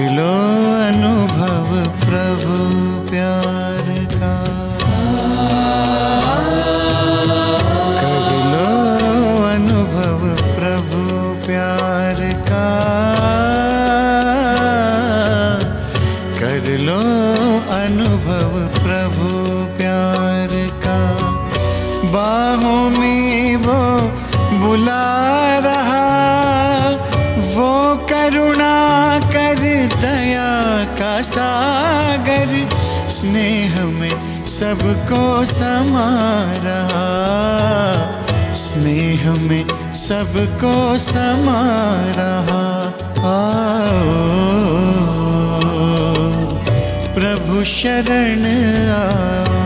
लो अनुभव प्रभु प्यार का, कर लो अनुभव प्रभु प्यार का, कर लो अनुभव प्रभु प्यार का। बाहों में वो बुला रहा, वो करुणा कर दया का सागर, स्नेह में सबको समा रहा, स्नेह में सबको समा रहा। आओ प्रभु शरण आओ,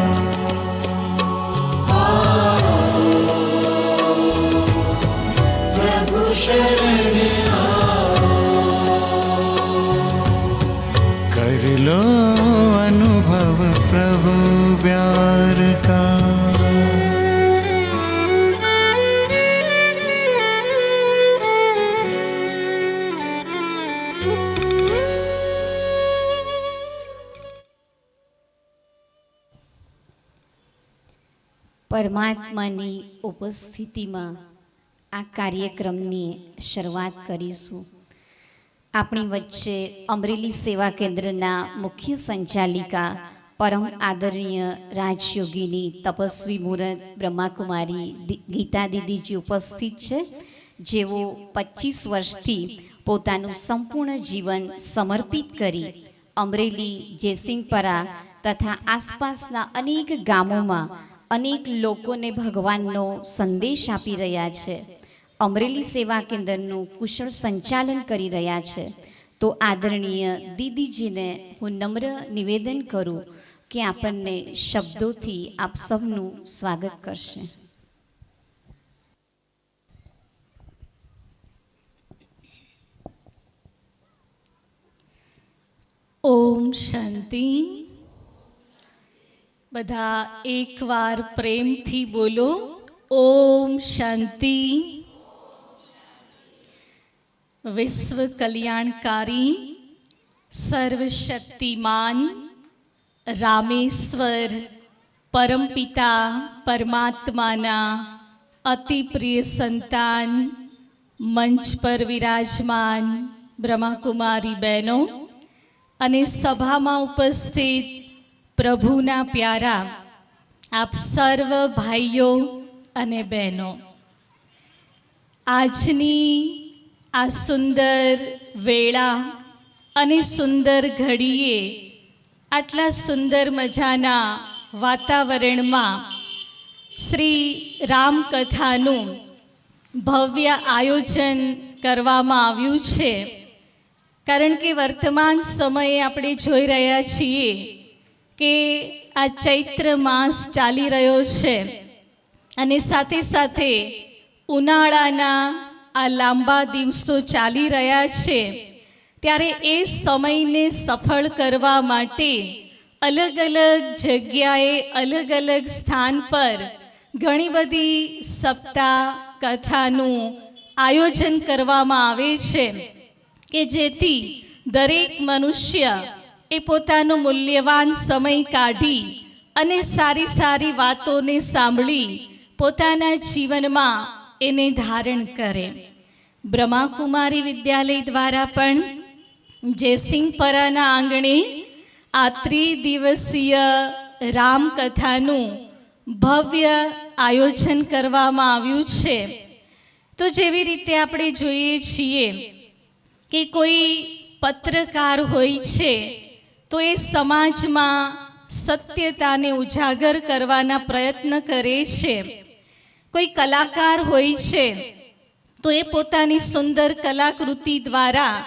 प्रभु शरण आओ, कर लो अनुभव प्रभु प्यार का। પરમાત્માની ઉપસ્થિતિમાં આ કાર્યક્રમની શરૂઆત કરીશું. આપણી વચ્ચે અમરેલી સેવા કેન્દ્રના મુખ્ય સંચાલિકા પરમ આદરણીય રાજયોગીની તપસ્વી મૂરત બ્રહ્માકુમારી ગીતા દીદીજી ઉપસ્થિત છે, જેઓ 25 વર્ષથી પોતાનું સંપૂર્ણ જીવન સમર્પિત કરી અમરેલી, જયસિંહપરા તથા આસપાસના અનેક ગામોમાં અનેક લોકોને ભગવાનનો સંદેશ આપી રહ્યા છે. અમરેલી સેવા કેન્દ્રનું કુશળ સંચાલન કરી રહ્યા છે. તો આદરણીય દીદીજીને હું નમ્ર નિવેદન કરું કે આપણને શબ્દોથી આપ સૌનું સ્વાગત કરશે. ઓમ શાંતિ. બધા એકવાર પ્રેમથી બોલો, ઓમ શાંતિ. વિશ્વ કલ્યાણકારી સર્વશક્તિમાન રામેશ્વર પરમપિતા પરમાત્માના અતિ પ્રિય સંતાન, મંચ પર વિરાજમાન બ્રહ્માકુમારી બહેનો અને સભામાં ઉપસ્થિત પ્રભુના પ્યારા આપ સર્વ ભાઈઓ અને બહેનો, આજની આ સુંદર વેળા અને સુંદર ઘડીએ આટલા સુંદર મજાના વાતાવરણમાં શ્રી રામકથાનું ભવ્ય આયોજન કરવામાં આવ્યું છે. કારણ કે વર્તમાન સમયે આપણે જોઈ રહ્યા છીએ કે આ ચૈત્ર માસ ચાલી રહ્યો છે અને સાથે સાથે ઉનાળાના આ લાંબા દિવસો ચાલી રહ્યા છે. ત્યારે એ સમયને સફળ કરવા માટે અલગ અલગ જગ્યાએ, અલગ અલગ સ્થાન પર ઘણી બધી સપ્તાહ કથાનું આયોજન કરવામાં આવે છે કે જેથી દરેક મનુષ્ય એ પોતાનો મૂલ્યવાન સમય કાઢી અને સારી સારી વાતોને સાંભળી પોતાના જીવનમાં એને ધારણ કરે. બ્રહ્માકુમારી વિદ્યાલય દ્વારા પણ જયસિંહપરાના આંગણે આ ત્રિદિવસીય રામકથાનું ભવ્ય આયોજન કરવામાં આવ્યું છે. તો જેવી રીતે આપણે જોઈએ છીએ કે કોઈ પત્રકાર હોય છે તો એ સમાજમાં સત્યતાને ઉજાગર કરવાના પ્રયત્ન કરે છે. કોઈ કલાકાર હોય છે તો એ પોતાની સુંદર કલાકૃતિ દ્વારા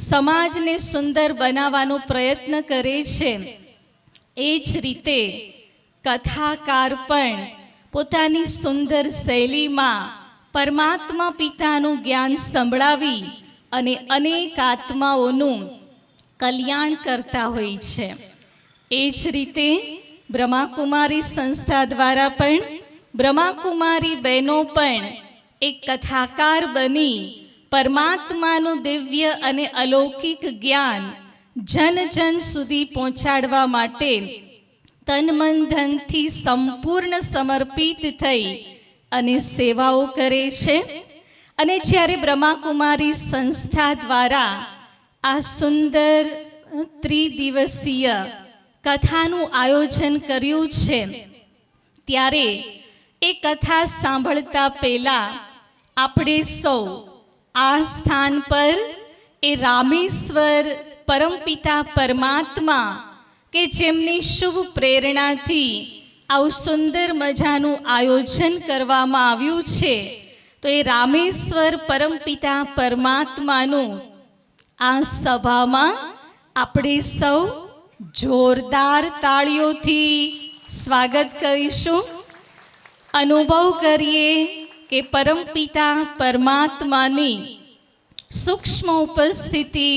સમાજને સુંદર બનાવવાનો પ્રયત્ન કરે છે. એ જ રીતે કથાકાર પણ પોતાની સુંદર શૈલીમાં પરમાત્મા પિતાનું જ્ઞાન સંભળાવી અને અનેક આત્માઓનું કલ્યાણ કરતા હોય છે. એ જ રીતે બ્રહ્માકુમારી સંસ્થા દ્વારા પણ બ્રહ્માકુમારી બહેનો પણ એક કથાકાર બની પરમાત્માનું દિવ્ય અને અલૌકિક જ્ઞાન જન જન સુધી પહોંચાડવા માટે તન મન ધનથી સંપૂર્ણ સમર્પિત થઈ અને સેવાઓ કરે છે. અને જ્યારે બ્રહ્માકુમારી સંસ્થા દ્વારા આ સુંદર ત્રિદિવસીય કથાનું આયોજન કર્યું છે, ત્યારે એ કથા સાંભળતા પહેલા આપણે સૌ આ સ્થાન પર એ રામેશ્વર પરમપિતા પરમાત્મા કે જેમની શુભ પ્રેરણાથી આવું સુંદર મજાનું આયોજન કરવામાં આવ્યું છે, તો એ રામેશ્વર પરમપિતા પરમાત્માનું આ સભામાં આપણે સૌ જોરદાર તાળીઓથી સ્વાગત કરીશું. અનુભવ કરીએ કે પરમપિતા પરમાત્માની સૂક્ષ્મ ઉપસ્થિતિ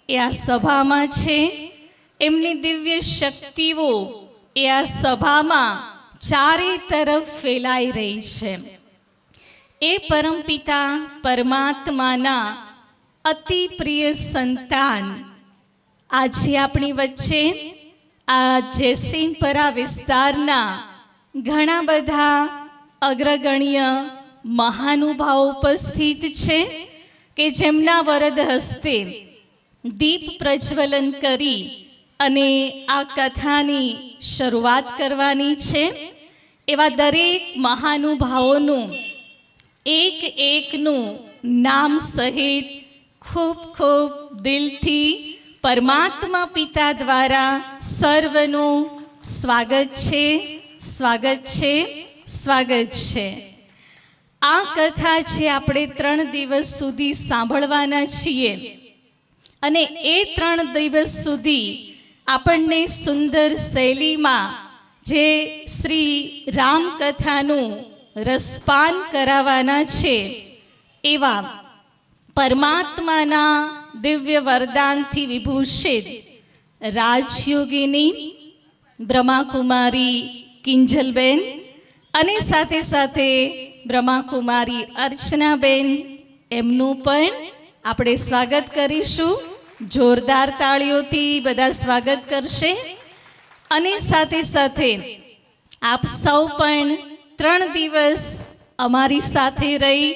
એ આ સભામાં છે. એમની દિવ્ય શક્તિઓ એ આ સભામાં ચારે તરફ ફેલાઈ રહી છે. એ પરમપિતા પરમાત્માના અતિ પ્રિય સંતાન આજે આપણી વચ્ચે આ જયસિંહપરા વિસ્તારના ઘણા બધા અગ્રગણ્ય મહાનુભાવો ઉપસ્થિત છે કે જેમના વરદ હસ્તે દીપ પ્રજ્વલન કરી અને આ કથાની શરૂઆત કરવાની છે. એવા દરેક મહાનુભાવોનું એક એકનું નામ સહિત ખૂબ ખૂબ દિલથી પરમાત્મા પિતા દ્વારા સર્વનું સ્વાગત છે, સ્વાગત છે, સ્વાગત છે. આ કથા જે આપણે 3 દિવસ સુધી સાંભળવાના છીએ અને એ 3 દિવસ સુધી આપણને સુંદર શૈલીમાં જે શ્રી રામકથાનું રસપાન કરાવવાના છે, એવા પરમાત્માના દિવ્ય વરદાનથી વિભૂષિત રાજયોગિની બ્રહ્માકુમારી કિંજલબેન અને સાથે સાથે બ્રહ્માકુમારી અર્ચનાબેન, એમનું પણ આપણે સ્વાગત કરીશું. જોરદાર તાળીઓથી બધા સ્વાગત કરશે. અને સાથે સાથે આપ સૌ પણ 3 દિવસ અમારી સાથે રહી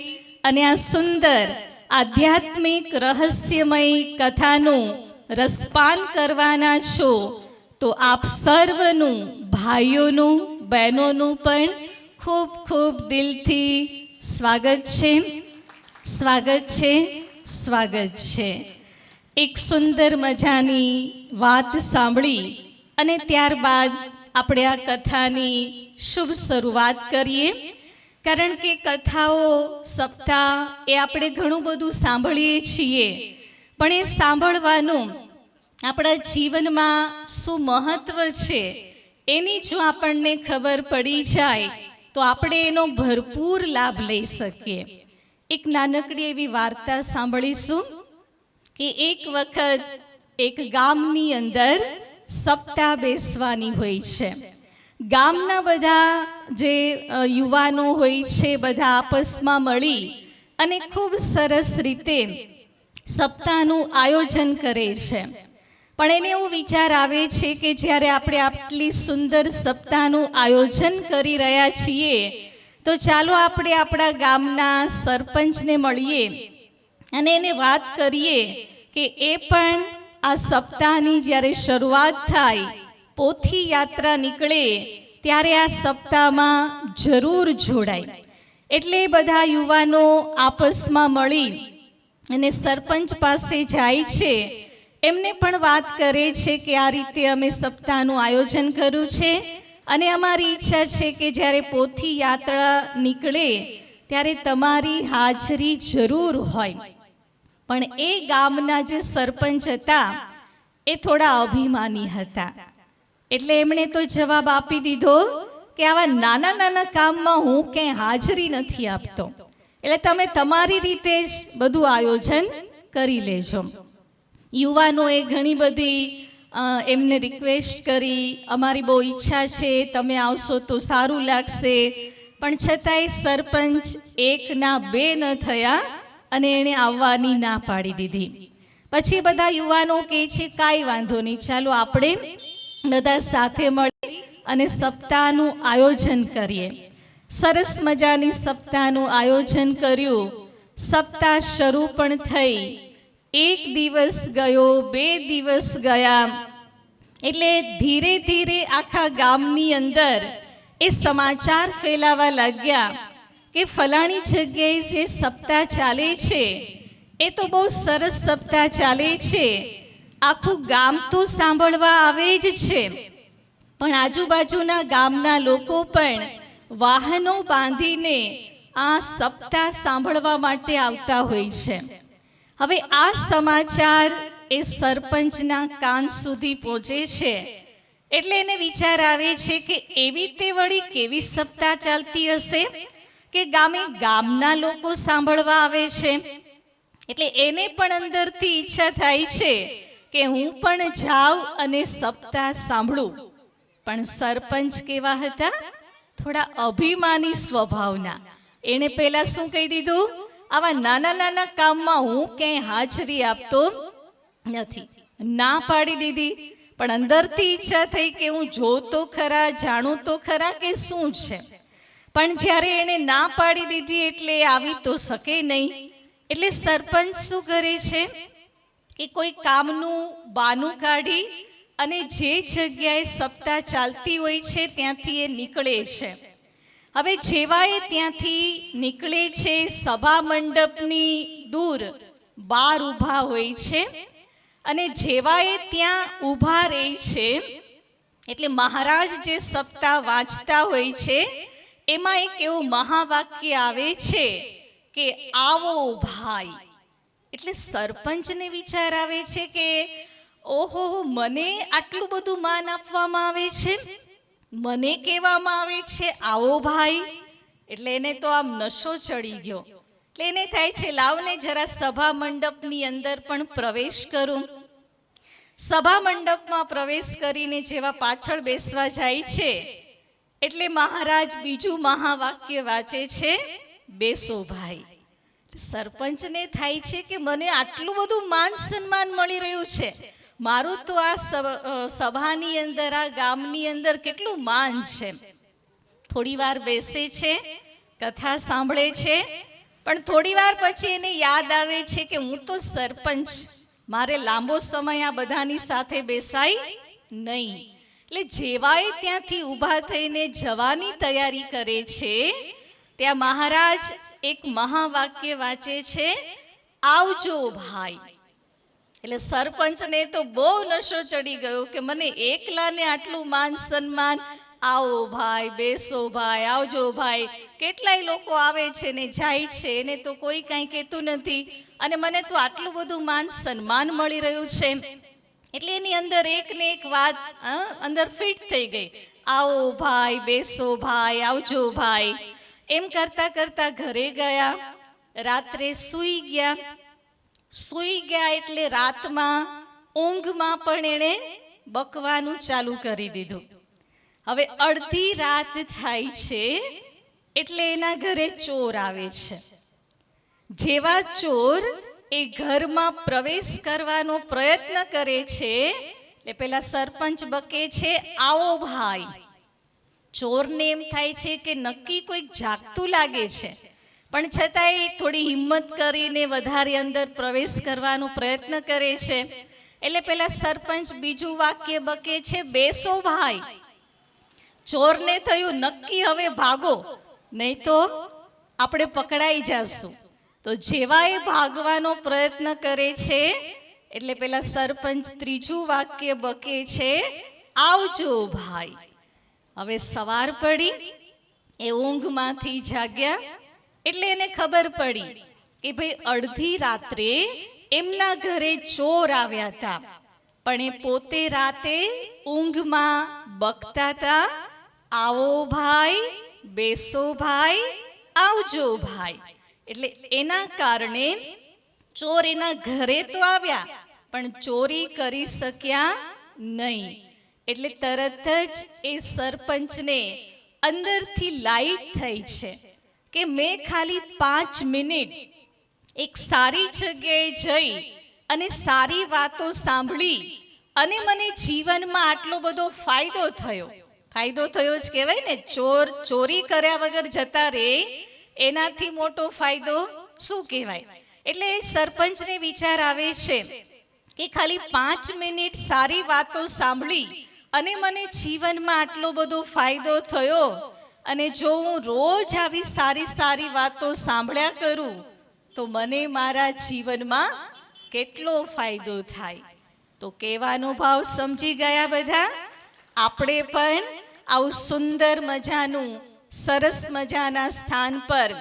અને આ સુંદર આધ્યાત્મિક રહસ્યમય કથાનું રસપાન કરવાના છો, તો આપ સર્વનું, ભાઈઓનું, બહેનોનું પણ ખૂબ ખૂબ દિલથી સ્વાગત છે, સ્વાગત છે, સ્વાગત છે. એક સુંદર મજાની વાત સાંભળી અને ત્યારબાદ આપણે આ કથાની શુભ શરૂઆત કરીએ. કારણ કે કથાઓ સપ્તાહ એ આપણે ઘણું બધું સાંભળીએ છીએ, પણ એ સાંભળવાનું આપણા જીવનમાં શું મહત્વ છે એની જો આપણને ખબર પડી જાય તો આપણે એનો ભરપૂર લાભ લઈ શકીએ. એક નાનકડી એવી વાર્તા સાંભળીશું કે એક વખત એક ગામની અંદર સપ્તાહ બેસવાની હોય છે. ગામના બધા જે યુવાનો હોય છે, બધા આપસમાં મળી અને ખૂબ સરસ રીતે સપ્તાહનું આયોજન કરે છે. પણ એને એવું વિચાર આવે છે કે જ્યારે આપણે આટલી સુંદર સપ્તાહનું આયોજન કરી રહ્યા છીએ, તો ચાલો આપણે આપણા ગામના સરપંચને મળીએ અને એને વાત કરીએ કે એ પણ આ સપ્તાહની જ્યારે શરૂઆત થાય, પોથી યાત્રા નીકળે, ત્યારે આ સપ્તાહમાં જરૂર જોડાય. એટલે બધા યુવાનો આપસમાં મળી અને સરપંચ પાસે જાય છે. એમને પણ વાત કરે છે કે આ રીતે અમે સપ્તાહનું આયોજન કર્યું છે અને અમારી ઈચ્છા છે કે જ્યારે પોથી યાત્રા નીકળે ત્યારે તમારી હાજરી જરૂર હોય. પણ એ ગામના જે સરપંચ હતા એ થોડા અભિમાની હતા. એટલે એમણે તો જવાબ આપી દીધો કે આવા નાના નાના કામમાં હું ક્યાંય હાજરી નથી આપતો, એટલે તમે તમારી રીતે જ બધું આયોજન કરી લેજો. યુવાનોએ ઘણી બધી એમને રિક્વેસ્ટ કરી, અમારી બહુ ઈચ્છા છે, તમે આવશો તો સારું લાગશે. પણ છતાંય સરપંચ 1 ના 2 ન થયા અને એણે આવવાની ના પાડી દીધી. પછી બધા યુવાનો કહે છે કાંઈ વાંધો નહીં, ચાલો આપણે બધા સાથે મળી અને સપ્તાહનું આયોજન કરીએ. સરસ મજાની સપ્તાહનું આયોજન કર્યું. સપ્તાહ શરૂ પણ થઈ. 1 દિવસ ગયો, 2 દિવસ ગયા, એટલે ધીરે ધીરે આખા ગામની અંદર એ સમાચાર ફેલાવા લાગ્યા કે ફલાણી જગ્યાએ જે સપ્તાહ ચાલે છે એ તો બહુ સરસ સપ્તાહ ચાલે છે. આખું ગામ તો સાંભળવા આવે જ છે, પણ આજુબાજુના ગામના લોકો પણ વાહનો બાંધીને આ સપ્તાહ સાંભળવા માટે આવતા હોય છે. હવે આ સમાચાર એ સરપંચના કાન સુધી પહોંચે છે, એટલે એને વિચાર આવે છે કે એવી તે વળી કેવી સપ્તાહ ચાલતી હશે કે ગામના લોકો સાંભળવા આવે છે. એટલે એને પણ અંદરથી ઈચ્છા થાય છે કે હું પણ જાઉં અને સપ્તાહ સાંભળું. પણ સરપંચ કેવા હતા? થોડા અભિમાની સ્વભાવના. એણે પહેલા શું કહી દીધું? આવા નાના નાના કામમાં હું ક્યાંય હાજરી આપતો નથી. ના પાડી દીધી. પણ અંદરથી ઈચ્છા થઈ કે હું જોઉં તો ખરા, જાણું તો ખરા કે શું છે. પણ જ્યારે એણે ના પાડી દીધી એટલે આવી તો શકે નહીં. એટલે સરપંચ શું કરે છે કે કોઈ કામનું બાનું કાઢી અને જે જગ્યાએ સપ્તાહ ચાલતી હોય છે ત્યાંથી એ નીકળે છે. હવે જેવા એ ત્યાંથી નીકળે છે, સભા મંડપની દૂર બાર ઊભા હોય છે, અને જેવા એ ત્યાં ઊભા રહે છે એટલે મહારાજ જે સપ્તાહ વાંચતા હોય છે એમાં એક એવું મહાવાક્ય આવે છે કે આવો ભાઈ. એટલે સરપંચને વિચાર આવે છે કે ઓહો, મને આટલું બધું માન આપવામાં આવે છે, મને કહેવામાં આવે છે આવો ભાઈ. એટલે એને તો આમ નશો ચડી ગયો. એટલે એને થાય છે લાવને જરા સભા મંડપની અંદર પણ પ્રવેશ કરું. સભા મંડપમાં પ્રવેશ કરીને જેવા પાછળ બેસવા જાય છે એટલે મહારાજ બીજું મહાવાક્ય વાંચે છે, બેસો ભાઈ. સરપંચને થાય છે કે મને આટલું બધું માન સન્માન મળી રહ્યું છે, મારું તો આ સભાની અંદર, આ ગામની અંદર કેટલું માન છે. થોડી વાર બેસે છે, કથા સાંભળે છે, પણ થોડી વાર પછી એને યાદ આવે છે કે હું તો સરપંચ, મારે લાંબો સમય આ બધાની સાથે બેસાય નહીં. એટલે જેવાએ ત્યાંથી ઊભા થઈને જવાની તૈયારી કરે છે ત્યાં મહારાજ એક મહાવાક્ય વાંચે છે, આવજો ભાઈ. એટલે સરપંચને તો બહુ નશો ચડી ગયો કે મને એકલાને આટલું માન સન્માન, આવો ભાઈ, બેસો ભાઈ, આવજો ભાઈ. કેટલાય લોકો આવે છે ને જાય છે, એને તો કોઈ કાંઈ કહેતું નથી, અને મને તો આટલું બધું માન સન્માન મળી રહ્યું છે. એટલે એની અંદર એક ને એક વાત અંદર ફિટ થઈ ગઈ, આવો ભાઈ, બેસો ભાઈ, આવજો ભાઈ. એમ કરતા કરતા ઘરે ગયા, રાત્રે સૂઈ ગયા. એટલે રાતમાં ઊંઘમાં પણ એણે બકવાનું ચાલુ કરી દીધું. હવે અડધી રાત થાય છે એટલે એના ઘરે ચોર આવે છે. જેવા ચોર એ ઘરમાં પ્રવેશ કરવાનો પ્રયત્ન કરે છે એટલે પેલા સરપંચ બકે છે, આવો ભાઈ. ચોરને એમ થાય છે કે નક્કી કોઈક જાગતું લાગે છે, પણ છતાંય થોડી હિંમત કરીને વધારે અંદર પ્રવેશ કરવાનો પ્રયત્ન કરે છે. એટલે પેલા સરપંચ બીજું વાક્ય બકે છે, બેસો ભાઈ. ચોરને થયું નક્કી હવે ભાગો, નહીં તો આપણે પકડાઈ જશું. તો જેવા એ ભાગવાનો પ્રયત્ન કરે છે એટલે પેલા સરપંચ ત્રીજું વાક્ય બકે છે, આવજો ભાઈ. હવે સવાર પડી, એ ઊંઘમાંથી જાગ્યા એટલે એને ખબર પડી કે ભાઈ અડધી રાત્રે એમના ઘરે ચોર આવ્યા હતા, પણ એ પોતે રાતે ઊંઘમાં બકતા હતા, આવો ભાઈ, બેસો ભાઈ, આવજો ભાઈ. એટલે એના કારણે ચોર એના ઘરે તો આવ્યા પણ ચોરી કરી શક્યા નહીં. એટલે તરત જ એ સરપંચને અંદરથી લાઈટ થઈ છે કે મેં ખાલી 5 મિનિટ એક સારી જગ્યાએ જઈ અને સારી વાતો સાંભળી અને મને જીવનમાં આટલો બધો ફાયદો થયો જ કહેવાય ને. ચોરી કર્યા વગર જતા રે એનાથી મોટો ફાયદો શું કહેવાય. એટલે સરપંચને વિચાર આવે છે કે ખાલી 5 મિનિટ સારી વાતો સાંભળી અને મને જીવનમાં આટલો બધો ફાયદો થયો, અને જો હું રોજ આવી સારી વાતો સાંભળ્યા કરું તો મને મારા જીવનમાં કેટલો ફાયદો થાય. તો કહેવાનો ભાવ સમજી ગયા બધા? આપણે પણ આવું સુંદર મજાનું સરસ મજાના સ્થાન પર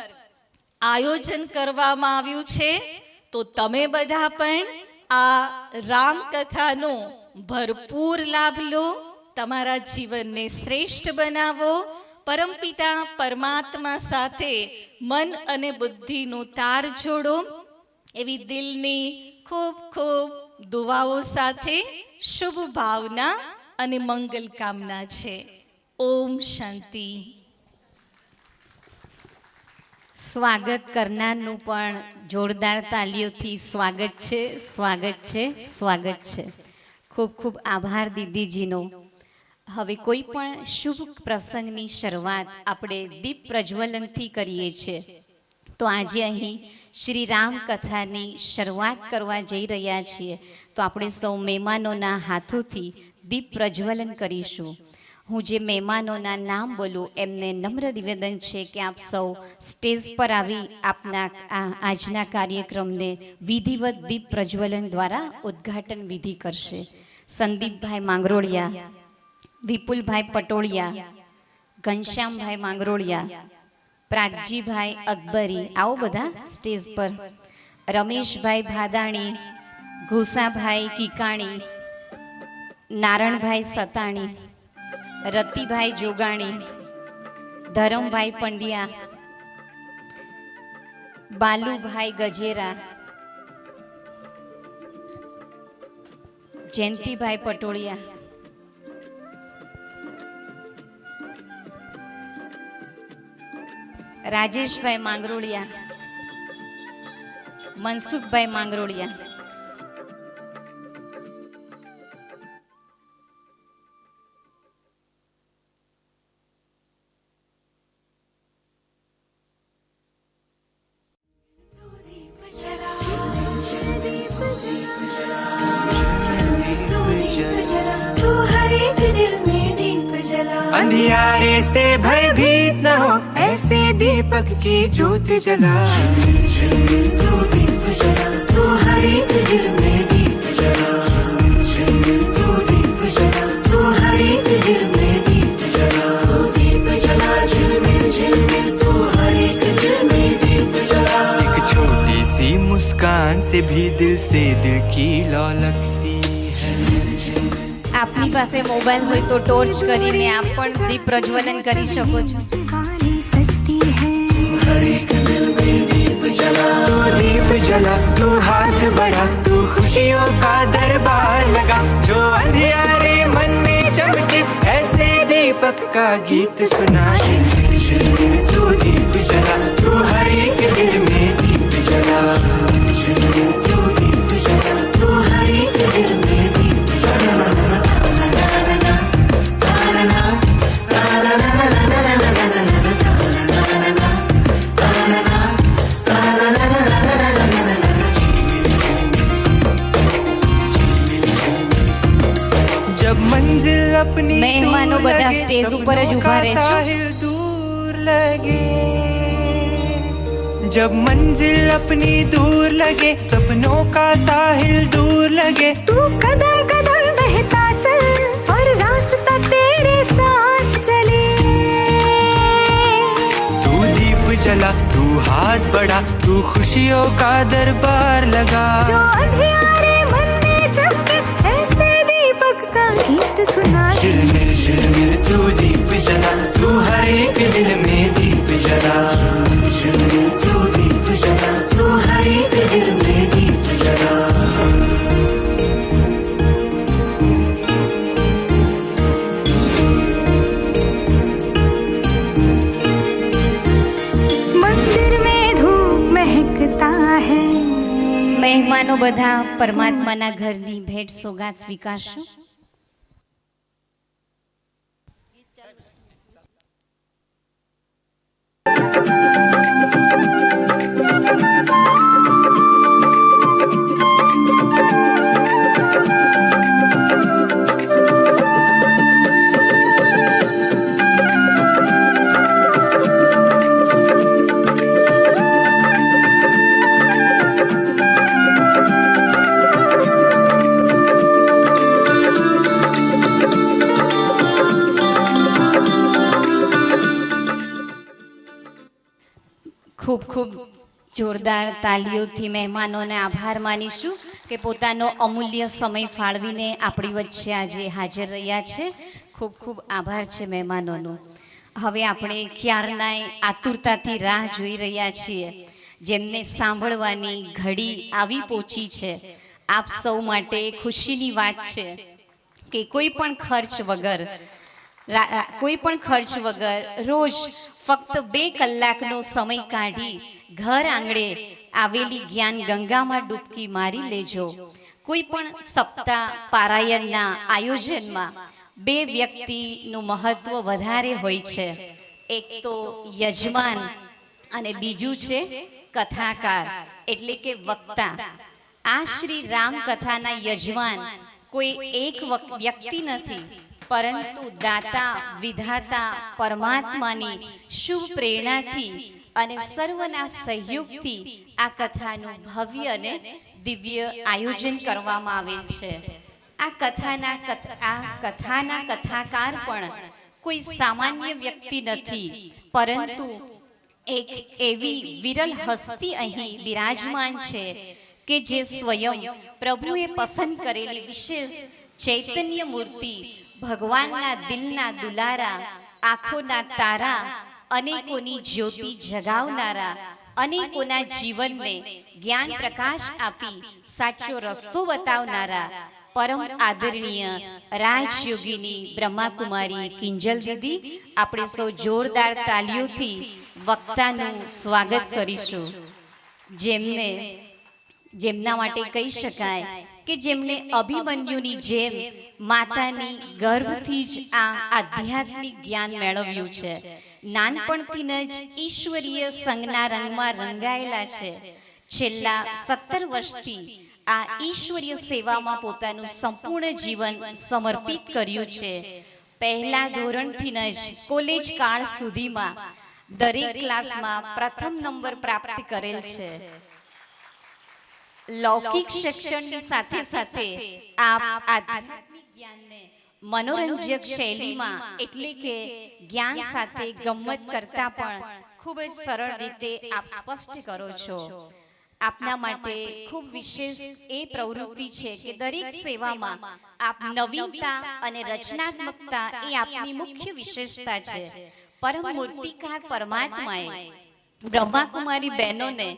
આયોજન કરવામાં આવ્યું છે. તો તમે બધા પણ આ રામકથાનો ભરપૂર લાભ લો, તમારા જીવનને શ્રેષ્ઠ બનાવો, પરમપિતા પરમાત્મા સાથે મન અને બુદ્ધિનું તાર જોડો, એવી દિલની ખૂબ ખૂબ દુઆઓ સાથે શુભ ભાવના અને મંગલ કામના છે. ઓમ શાંતિ. સ્વાગત કરનારનું પણ જોરદાર તાલીઓથી સ્વાગત છે. ખૂબ ખૂબ આભાર દીદીજીનો. હવે કોઈ પણ શુભ પ્રસંગની શરૂઆત આપણે દીપ પ્રજ્વલનથી કરીએ છીએ. તો આજે અહીં શ્રી રામ કથાની શરૂઆત કરવા જઈ રહ્યા છીએ. તો આપણે સૌ મહેમાનોના હાથોથી દીપ પ્રજ્વલન કરીશું. હું જે મહેમાનોના નામ બોલું એમને નમ્ર નિવેદન છે કે આપ સૌ સ્ટેજ પર આવી આપના આજના કાર્યક્રમને વિધિવત દીપ પ્રજ્વલન દ્વારા ઉદ્ઘાટન વિધિ કરશે. સંદીપભાઈ માંગરોળિયા, વિપુલભાઈ પટોળિયા, ઘનશ્યામભાઈ માંગરોળિયા, પ્રાગજીભાઈ અકબરી, આવો બધા સ્ટેજ પર, રમેશભાઈ ભાદાણી, ઘોસાભાઈ કિકાણી, નારણભાઈ સતાણી, રતિભાઈ જોગાણી, ધરમભાઈ પંડ્યા, બાલુભાઈ ગજેરા, જયંતિભાઈ પટોળિયા, રાજેશભાઈ માંગરોળિયા, મનસુખભાઈ માંગરોળિયા, अंधियारे से भयभीत न हो, ऐसे दीपक की ज्योत जला। तू दीप जला, तू हर एक दिल में दीप जला। तू दीप जला, तू हर एक दिल में दीप जला। तू दीप जला, झिलमिल झिलमिल, तू हर एक दिल में दीप जला। एक छोटी सी मुस्कान से भी दिल से दिल की लौ लगती है। આપની પાસે મોબાઈલ હોય તો ટોર્ચ કરીને આપ પણ દીપ પ્રજ્વલન કરી શકો છો. तू दीप जला, तू हाथ बढ़ा, तू खुशियों का दरबार लगा। जो अंधियारे मन में चमके, ऐसे दीपक का गीत सुना। तू दीप जला, तू हर एक दिल में दीप जला। तू दीप जला, तू हर एक दिल में दीप जला। जब मंजिल अपनी મહેમાનો બધા સ્ટેજ ઉપર જ ઊભા રહેશો. साहिल दूर लगे, जब मंजिल अपनी दूर लगे, सपनों का साहिल दूर लगे। तू कदम कदम बहता चल और रास्ता तेरे साथ चले। तू दीप जला, तू हाथ बढ़ा, तू खुशियों का दरबार लगा। जो अंधियारे मन में चमके, ऐसे दीपक का गीत सुना। झिलमिल झिलमिल, तू दीप जला, तू हर एक दिल में दीप जला। झिलमिल, तू दीप जला, तू हर एक दिल में दीप जला। मंदिर में धूप महकता है, મહેમાનો બધા પરમાત્માના ઘરની ભેટ સોગાદ સ્વીકારશો. ખૂબ ખૂબ જોરદાર તાલીઓથી મહેમાનોને આભાર માનીશું કે પોતાનો અમૂલ્ય સમય ફાળવીને આપણી વચ્ચે આજે હાજર રહ્યા છે. ખૂબ ખૂબ આભાર છે મહેમાનોનો. હવે આપણે ક્યારનાય આતુરતાથી રાહ જોઈ રહ્યા છીએ જેમને સાંભળવાની ઘડી આવી પહોંચી છે. આપ સૌ માટે ખુશીની વાત છે કે કોઈ પણ ખર્ચ વગર રોજ ફક્ત 2 કલાકનો સમય કાઢી ઘર આંગણે આવેલી જ્ઞાન ગંગામાં ડૂબકી મારી લેજો. કોઈ પણ સપ્તાહ પારાયણના આયોજનમાં 2 વ્યક્તિનું મહત્વ વધારે હોય છે. એક તો યજમાન અને બીજું છે કથાકાર એટલે કે વક્તા. આ શ્રી રામ કથાના યજમાન કોઈ એક વ્યક્તિ નથી, પરંતુ દાતા વિધાતા પરમાત્માની શુભ પ્રેરણાથી અને સર્વના સહયોગથી આ કથાનું ભવ્ય અને દિવ્ય આયોજન કરવામાં આવેલ છે. આ કથાના કથાકાર પણ કોઈ સામાન્ય વ્યક્તિ નથી, પરંતુ એક એવી વિરલ હસ્તી અહીં બિરાજમાન છે કે જે સ્વયં પ્રભુએ પસંદ કરેલી વિશેષ ચૈતન્ય મૂર્તિ, ભગવાનના દિલના દુલારા, આંખોના તારા, અનેકોની જ્યોતિ જગાવનારા, અનેકોના જીવનને જ્ઞાન પ્રકાશ આપી સાચો રસ્તો બતાવનારા પરમ આદરણીય રાજયોગીની બ્રહ્માકુમારી કિંજલ દીદી, આપણે સૌ જોરદાર તાલીઓથી વક્તાનું સ્વાગત કરીશું. જેમના માટે કહી શકાય કે જેમણે અભિમન્યુની જેમ માતાની ગર્ભથી જ આ આધ્યાત્મિક જ્ઞાન મેળવ્યું છે. નાનપણથી જ ઈશ્વરીય સંગના રંગમાં રંગાયેલા છે. છેલ્લા 17 વર્ષથી આ ઈશ્વરીય સેવામાં પોતાનું સંપૂર્ણ જીવન સમર્પિત કર્યું છે. પહેલા ધોરણથી જ કોલેજ કાળ સુધીમાં દરેક ક્લાસમાં પ્રથમ નંબર પ્રાપ્ત કરેલ છે. લૌકિક શિક્ષણની સાથે સાથે આપ આધ્યાત્મિક જ્ઞાનને મનોરંજક શૈલીમાં એટલે કે જ્ઞાન સાથે ગમ્મત કરતા પણ ખૂબ જ સરળ રીતે આપ સ્પષ્ટ કરો છો. આપના માટે ખૂબ વિશેષ એ પ્રવૃત્તિ છે કે દરેક સેવામાં આપ નવીનતા અને રચનાત્મકતા એ આપની મુખ્ય વિશેષતા છે. પરમ મૂર્તિકાર પરમાત્માએ બ્રહ્માકુમારી બહેનોને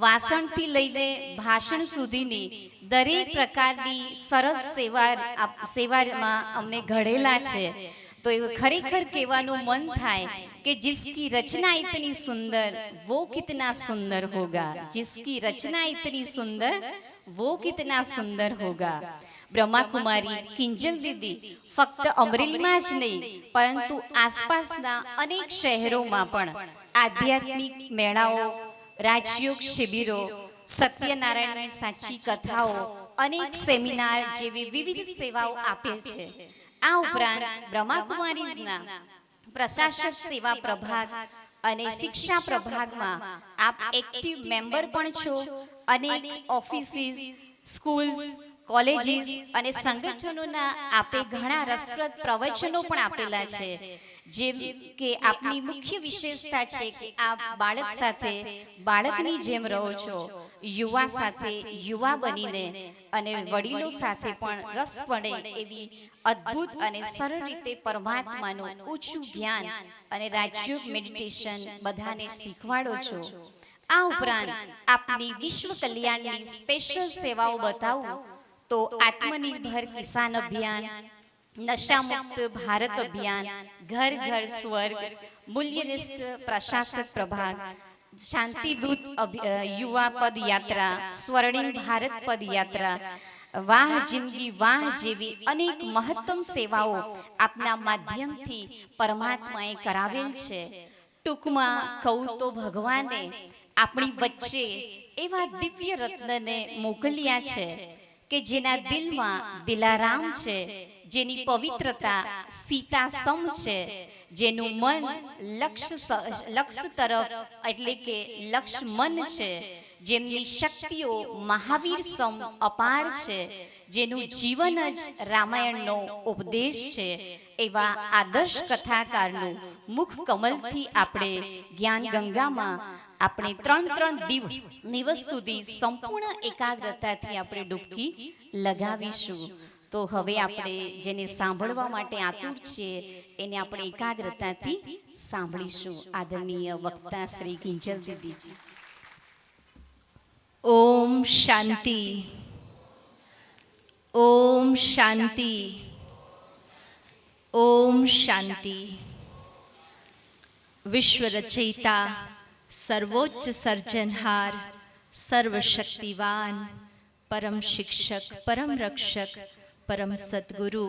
વાસણથી લઈને ભાષણ સુધીની દરેક પ્રકારની સરસ સેવામાં અમને ઘડેલા છે. તો એવું ખરેખર કહેવાનું મન થાય કે जिसकी रचना इतनी सुंदर वो कितना सुंदर होगा, जिसकी रचना इतनी सुंदर वो कितना सुंदर होगा. બ્રહ્માકુમારી કિંજલ દીદી ફક્ત અમરેલીમાં જ નહીં પરંતુ આસપાસના અનેક શહેરોમાં પણ આધ્યાત્મિક મેળાઓ, રાજયોગ શિબિરો, સત્યનારાયણની સાચી કથાઓ, અનેક સેમિનાર જેવી વિવિધ સેવાઓ આપે છે. આ ઉપરાંત બ્રહ્માકુમારીઝના પ્રશાસક સેવા પ્રભાગ અને શિક્ષા પ્રભાગમાં આપ એક્ટિવ મેમ્બર પણ છો. અનેક ઓફિસીસ, સ્કૂલ્સ, કોલેજીસ અને સંગઠનોના આપે ઘણા રસપ્રદ પ્રવચનો પણ આપેલા છે. જેમ કે આપની મુખ્ય વિશેષતા છે કે આપ બાળક સાથે બાળકની જેમ રહો છો, યુવા સાથે યુવા બનીને અને વડીલો સાથે પણ રસ પડે એવી અદ્ભુત અને સરળ રીતે પરમાત્માનું ઊંચું જ્ઞાન અને રાજયોગ મેડિટેશન બધાને શીખવાડો છો. આ ઉપરાંત આપની વિશ્વ કલ્યાણની સ્પેશિયલ સેવાઓ બતાવું તો આત્મનિર્ભર કિસાન અભિયાન, નશા મુક્ત ભારત અભિયાન, ઘર ઘર સ્વર્ગ, મૂલ્યનિષ્ઠ પ્રશાસક પ્રભાગ, શાંતિદૂત યુવા પદયાત્રા, સ્વર્ણિમ ભારત પદયાત્રા, વાહ જિંદગી વાહ જેવી અનેક મહત્તમ સેવાઓ આપના માધ્યમથી પરમાત્માએ કરાવેલ છે. ટૂંકમાં કહું તો ભગવાને આપણી વચ્ચે એવા દિવ્ય રત્નને મોકલ્યા છે કે જેના દિલમાં દિલારામ છે, જેની પવિત્રતા સીતા સમ છે, જેનું મન લક્ષ્ય તરફ એટલે કે લક્ષ્ય મન છે, જેમની શક્તિઓ મહાવીર સમ અપાર છે, જેનું જીવન જ રામાયણનો ઉપદેશ છે, એવા આદર્શ કથાકારનું મુખ કમલથી આપણે જ્ઞાન ગંગામાં આપણે 3 દિવસ સુધી સંપૂર્ણ એકાગ્રતાથી આપણે ડૂબકી લગાવીશું. તો હવે આપણે જેને સાંભળવા માટે આતુર છીએ એને આપણે એકાગ્રતાથી સાંભળીશું. આદરણીય વક્તા શ્રી કિંજલ દીદીજી. ઓમ શાંતિ, ઓમ શાંતિ, ઓમ શાંતિ. વિશ્વ રચયિતા, સર્વોચ્ચ સર્જનહાર, સર્વશક્તિવાન, પરમ શિક્ષક, પરમ રક્ષક, પરમ સદગુરુ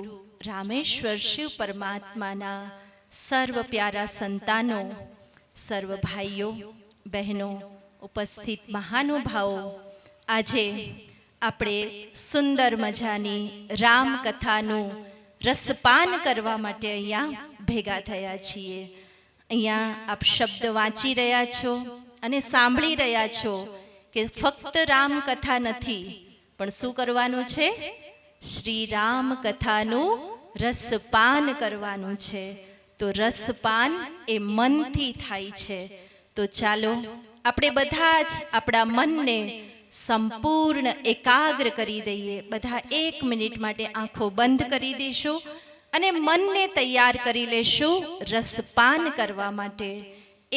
રામેશ્વર શિવ પરમાત્માના સર્વ પ્યારા સંતાનો, સર્વ ભાઈઓ બહેનો, ઉપસ્થિત મહાનુભાવો, આજે આપણે સુંદર મજાની રામકથાનું રસપાન કરવા માટે અહીંયા ભેગા થયા છીએ. અહીંયા આપ શબ્દ વાંચી રહ્યા છો અને સાંભળી રહ્યા છો કે ફક્ત રામકથા નથી, પણ શું કરવાનું છે? શ્રી રામ કથાનું રસપાન કરવાનું છે. તો રસપાન એ મનથી થાય છે. તો ચાલો આપણે બધા જ આપણા મનને સંપૂર્ણ એકાગ્ર કરી દઈએ. બધા 1 મિનિટ માટે આંખો બંધ કરી દઈશું અને મનને તૈયાર કરી લેશું રસપાન કરવા માટે.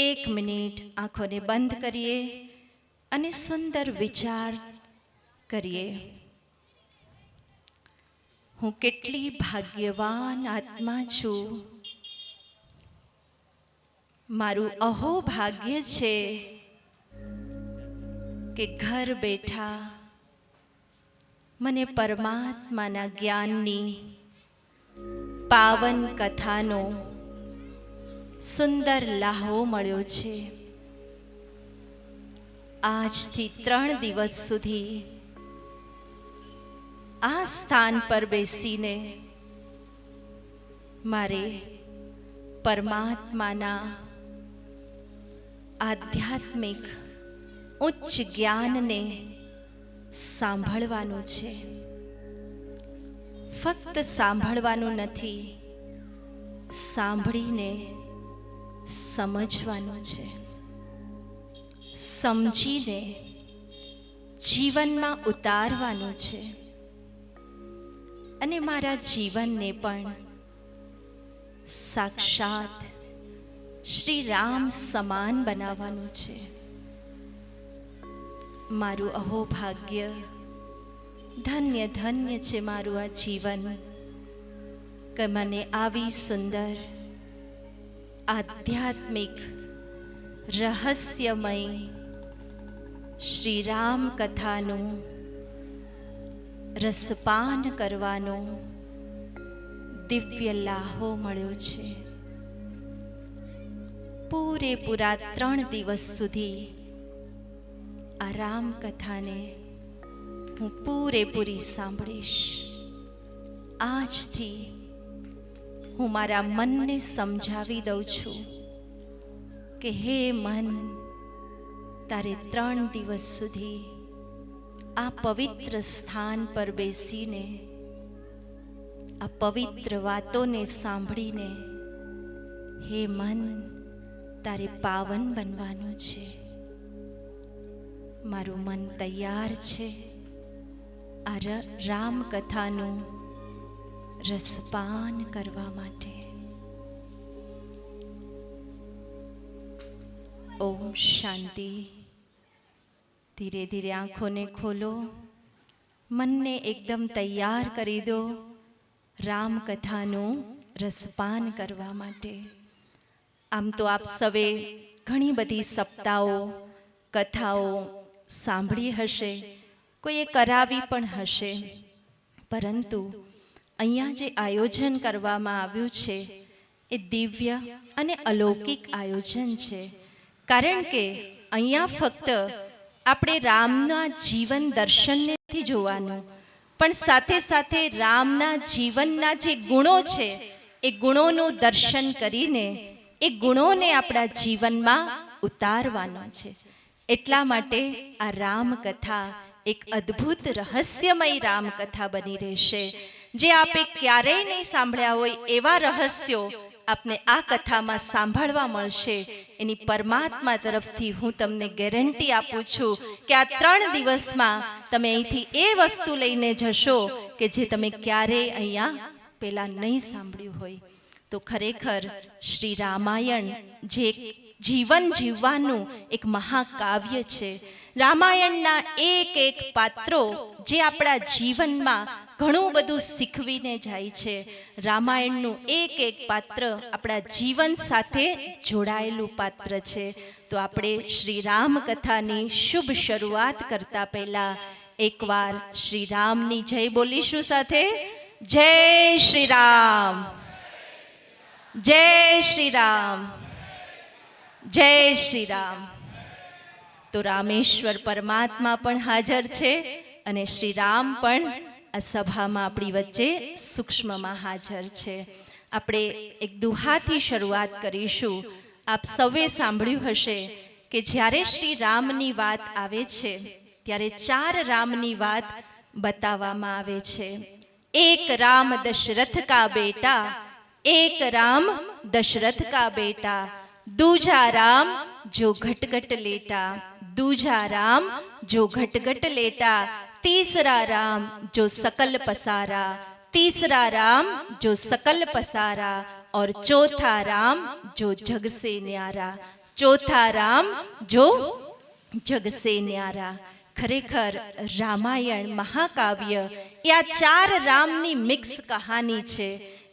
1 મિનિટ આંખોને બંધ કરીએ અને સુંદર વિચાર કરીએ. હું કેટલી ભાગ્યવાન આત્મા છું. મારું અહોભાગ્ય છે કે ઘર બેઠા મને પરમાત્માના જ્ઞાનની પાવન કથાનો સુંદર લાહવો મળ્યો છે. આજથી 3 દિવસ સુધી આ સ્થાન પર બેસીને મારે પરમાત્માના આધ્યાત્મિક ઉચ્ચ જ્ઞાનને સાંભળવાનું છે. ફક્ત સાંભળવાનું નથી, સાંભળીને સમજવાનું છે. સમજીને જીવનમાં ઉતારવાનું છે અને મારા જીવનને પણ સાક્ષાત શ્રી રામ સમાન બનાવવાનું છે. મારું અહોભાગ્ય, ધન્ય ધન્ય છે મારું આ જીવન કે મને આવી સુંદર આધ્યાત્મિક રહસ્યમય શ્રી રામ કથાનું રસપાન કરવાનો દિવ્ય લાહો મળ્યો છે. પૂરેપૂરા 3 દિવસ સુધી આ રામકથાને હું પૂરેપૂરી સાંભળીશ. આજથી હું મારા મનને સમજાવી દઉં છું કે હે મન, તારે 3 દિવસ સુધી આ પવિત્ર સ્થાન પર બેસીને આ પવિત્ર વાતોને સાંભળીને હે મન, તારે પાવન બનવાનું છે. મારું મન તૈયાર છે આ રામકથાનું રસપાન કરવા માટે. ઓમ શાંતિ. ધીરે ધીરે આંખોને ખોલો, મનને એકદમ તૈયાર કરી દો રામકથાનું રસપાન કરવા માટે. આમ તો આપ સવે ઘણી બધી સપ્તાહો કથાઓ સાંભળી હશે, કોઈએ કરાવી પણ હશે, પરંતુ અહીંયા જે આયોજન કરવામાં આવ્યું છે એ દિવ્ય અને અલૌકિક આયોજન છે. કારણ કે અહીંયા ફક્ત આપણે રામના જીવન દર્શનને નથી જોવાનું, પણ સાથે સાથે રામના જીવનના જે ગુણો છે એ ગુણોનું દર્શન કરીને એ ગુણોને આપણા જીવનમાં ઉતારવાનો છે. એટલા માટે આ રામકથા એક અદ્ભુત રહસ્યમય રામકથા બની રહેશે. જે આપે ક્યારેય નહીં સાંભળ્યા હોય એવા રહસ્યો આપને આ કથામાં સાંભળવા મળશે. એની પરમાત્મા તરફથી હું તમને ગેરંટી આપું છું કે આ 3 દિવસમાં તમે અહીંથી એ વસ્તુ લઈને જશો કે જે તમે ક્યારેય અહીંયા પહેલા નહીં સાંભળ્યું હોય. તો ખરેખર શ્રી રામાયણ જે જીવન જીવવાનું એક મહાકાવ્ય છે. રામાયણના એક પાત્રો જે આપણા જીવનમાં ઘણું બધું શીખવીને જાય છે. રામાયણનું એક પાત્ર આપણા જીવન સાથે જોડાયેલું પાત્ર છે. તો આપણે શ્રી રામ કથાની શુભ શરૂઆત કરતા પહેલા એકવાર શ્રી રામની જય બોલીશું સાથે. જય શ્રી રામ, જય શ્રી રામ, જય શ્રી રામ. તો રામેશ્વર પરમાત્મા પણ હાજર છે અને શ્રી રામ પણ આ સભામાં આપણી વચ્ચે સૂક્ષ્મમાં હાજર છે. આપણે એક દુહાથી શરૂઆત કરીશું. આપ સૌએ સાંભળ્યું હશે કે જ્યારે શ્રી રામની વાત આવે છે ત્યારે 4 રામની વાત બતાવવામાં આવે છે. એક રામ દશરથ કા બેટા, एक राम दशरथ का बेटा, दूजा राम जो घट घट लेटा, दूजा राम जो घट घट लेटा, तीसरा राम जो सकल पसारा, तीसरा राम जो सकल पसारा, और चौथा राम जो जग से न्यारा, चौथा राम जो जग से न्यारा. ખરેખર રામાયણ મહાકાવ્ય એ આ 4 રામની મિક્સ કહાની છે,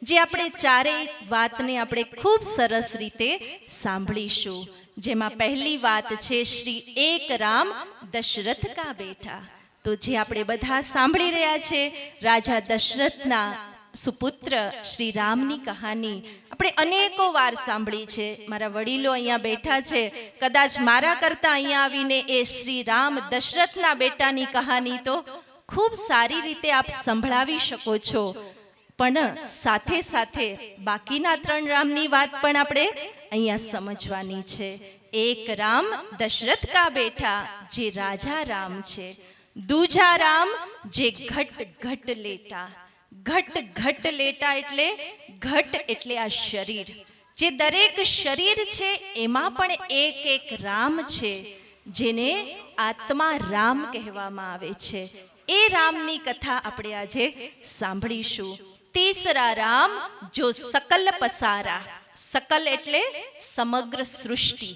જે આપણે ચારેય વાતને આપણે ખૂબ સરસ રીતે સાંભળીશું. જેમાં પહેલી વાત છે શ્રી એક રામ દશરથ કા બેટા. તો જે આપણે બધા સાંભળી રહ્યા છે રાજા દશરથના સુપુત્ર શ્રી રામની કહાની આપણે અનેકો વાર સાંભળી છે. મારા વડીલો અહીંયા બેઠા છે, કદાચ મારા કરતા અહીંયા આવીને એ શ્રી રામ દશરથના બેટાની કહાની તો ખૂબ સારી રીતે આપ સંભળાવી શકો છો. પણ સાથે સાથે બાકીના 3 રામની વાત પણ આપણે અહીંયા સમજવાની છે. એક રામ દશરથ કા બેટા જે રાજા રામ છે, દૂજા રામ જે ઘટ ઘટ લેટા. ઘટ ઘટ લેટા એટલે ઘટ એટલે આ શરીર, જે દરેક શરીર છે એમાં પણ એક રામ છે, જેને આત્મા રામ કહેવામાં આવે છે. એ રામની કથા આપણે આજે સાંભળીશું. तीसरा राम जो सकल पसारा, सकल એટલે સમગ્ર સૃષ્ટિ,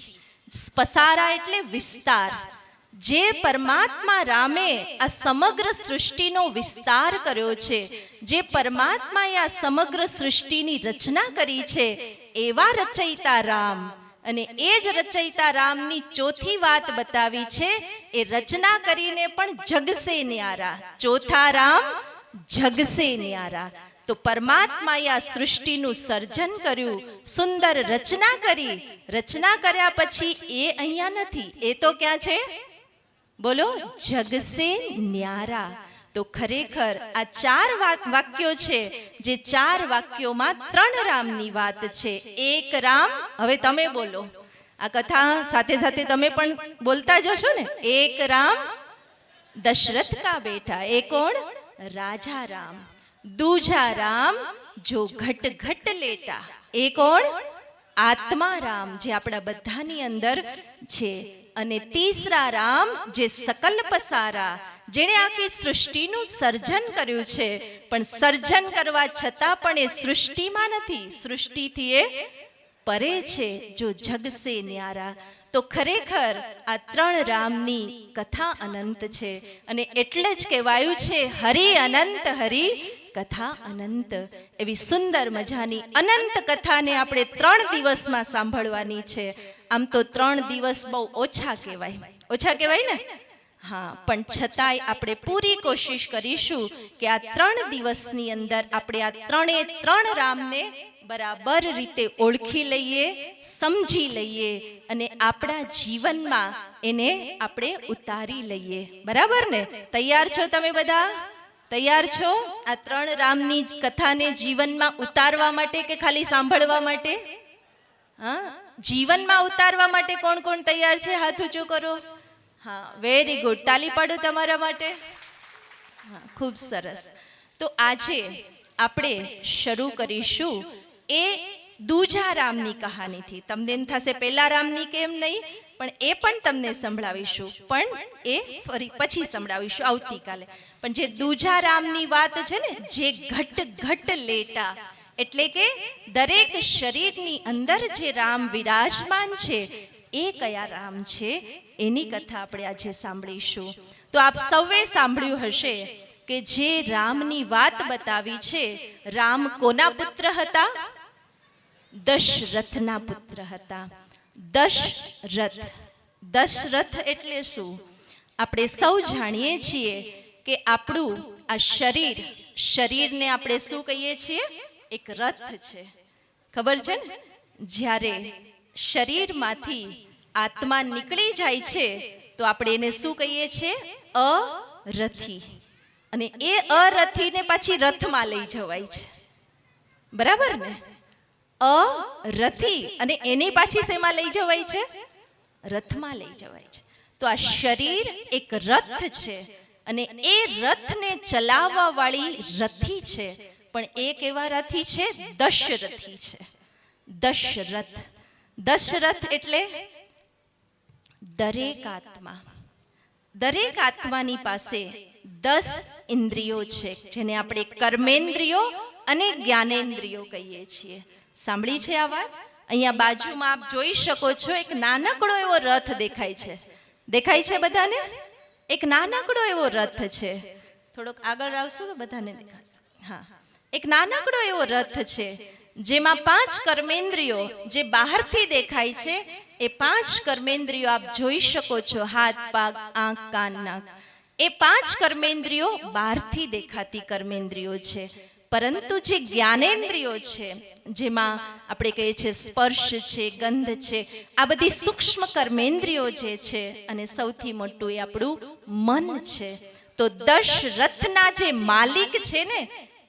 પસારા એટલે વિસ્તાર. જે પરમાત્મા રામે આ સમગ્ર સૃષ્ટિનો વિસ્તાર કર્યો છે, જે પરમાત્માએ આ સમગ્ર સૃષ્ટિની રચના કરી છે, એવા રચયિતા રામ. અને એ જ રચયિતા રામની ચોથી વાત બતાવી છે, એ રચના કરીને પણ જગસે ન્યારા. ચોથા રામ જગસે ન્યારા. તો પરમાત્માએ આ સૃષ્ટિનું સર્જન કર્યું, સુંદર રચના કરી. રચના કર્યા પછી એ અહીંયા નથી, એ તો ક્યાં છે? બોલો, જગસે ન્યારા. તો ખરેખર આ 4 વાક્યો છે, જે 4 વાક્યોમાં 3 રામની વાત છે. એક રામ. હવે તમે બોલો, આ કથા સાથે સાથે તમે પણ બોલતા જશો ને. એક રામ દશરથ કા બેટા, એ કોણ? રાજા રામ. दूजा राम जो घट घट लेटा, એ કોણ? આત્મા રામ, જે આપણા બધાની અંદર છે. અને તીસરા રામ જે સકલ પસારા, જેણે આખી સૃષ્ટિનું સર્જન કર્યું છે, પણ સર્જન કરવા છતાં પણ એ સૃષ્ટિમાં નથી, સૃષ્ટિથી એ પરે છે, જો જગ સે ન્યારા. તો ખરેખર આ 3 રામની કથા અનંત છે. અને એટલે જ કહેવાયું છે હરિ અનંત હરિ કથા અનંત, એવી સુંદર મજાની અનંત કથાને આપણે 3 દિવસમાં સાંભળવાની છે. આમ તો 3 દિવસ બહુ ઓછા કહેવાય ને? હા, પણ છતાંય આપણે પૂરી કોશિશ કરીશું કે આ 3 દિવસની અંદર આપણે આ 3 રામને બરાબર રીતે ઓળખી લઈએ, સમજી લઈએ અને આપણા જીવનમાં એને આપણે ઉતારી લઈએ. બરાબર ને? તૈયાર છો તમે બધા? તૈયાર છો આ 3 રામની કથાને જીવનમાં ઉતારવા માટે કે ખાલી સાંભળવા માટે? હા, જીવનમાં ઉતારવા માટે કોણ કોણ તૈયાર છે? હાથ ઊંચો કરો. હા, વેરી ગુડ. તાલી પાડો તમારા માટે. હા, ખૂબ સરસ. તો આજે આપણે શરૂ કરીશું એ દૂજા રામની કહાનીથી. તમને એમ થશે પહેલા રામની કેમ નહીં, પણ એ પણ તમને સંભળાવીશું, પણ એ ફરી પછી સંભળાવીશું આવતીકાલે. પણ જે દૂજા રામની વાત છે ને, જે ઘટ લેટા, એટલે કે દરેક શરીરની અંદર જે રામ વિરાજમાન છે એ કયા રામ છે એની કથા આપણે આજે સાંભળીશું. તો આપ સૌએ સાંભળ્યું હશે કે જે રામની વાત બતાવી છે, રામ કોના પુત્ર હતા? દશરથના પુત્ર હતા. દશરથ એટલે શું? આપણે સૌ જાણીએ છીએ કે આપણું આ શરીરને આપણે શું કહીએ છીએ? એક રથ છે. ખબર છે ને? જ્યારે શરીરમાંથી આત્મા નીકળી જાય છે તો આપણે એને શું કહીએ છીએ? અરથી. અને એ અરથીને પાછી રથમાં લઈ જવાય છે. બરાબર ને? અરથી. અને એની પાછી શેમાં લઈ જવાય છે? રથમાં લઈ જવાય છે. તો આ શરીર એક રથ છે અને એ રથને ચલાવવા વાળી રથી છે. પણ એ કેવા રથી છે? દશરથી છે. દશરથ એટલે દરેક આત્માની પાસે 10 ઇન્દ્રિયો છે, જેને આપણે કર્મેન્દ્રિયો અને જ્ઞાનેન્દ્રિયો કહીએ છીએ. સાંભળી છે આ વાત? અહીંયા બાજુમાં આપ જોઈ શકો છો, એક નાનકડો એવો રથ દેખાય છે બધાને? એક નાનકડો એવો રથ છે. થોડોક આગળ આવશો તો બધાને દેખાશે. હા, એક નાનકડો એવો રથ છે જેમાં 5 કર્મેન્દ્રિયો જે બહારથી દેખાય છે, એ 5 કર્મેન્દ્રિયો આપ જોઈ શકો છો. હાથ, પગ, આંખ, કાન, નાક. એ 5 કર્મેન્દ્રિયો બહારથી દેખાતી કર્મેન્દ્રિયો છે. પરંતુ જે જ્ઞાનેન્દ્રિયો છે, જેમાં આપણે કહીએ છીએ સ્પર્શ છે, ગંધ છે, આ બધી સૂક્ષ્મ કર્મેન્દ્રિયો જે છે, અને સૌથી મોટું એ આપણું મન છે. તો દશરથના જે માલિક છે ને,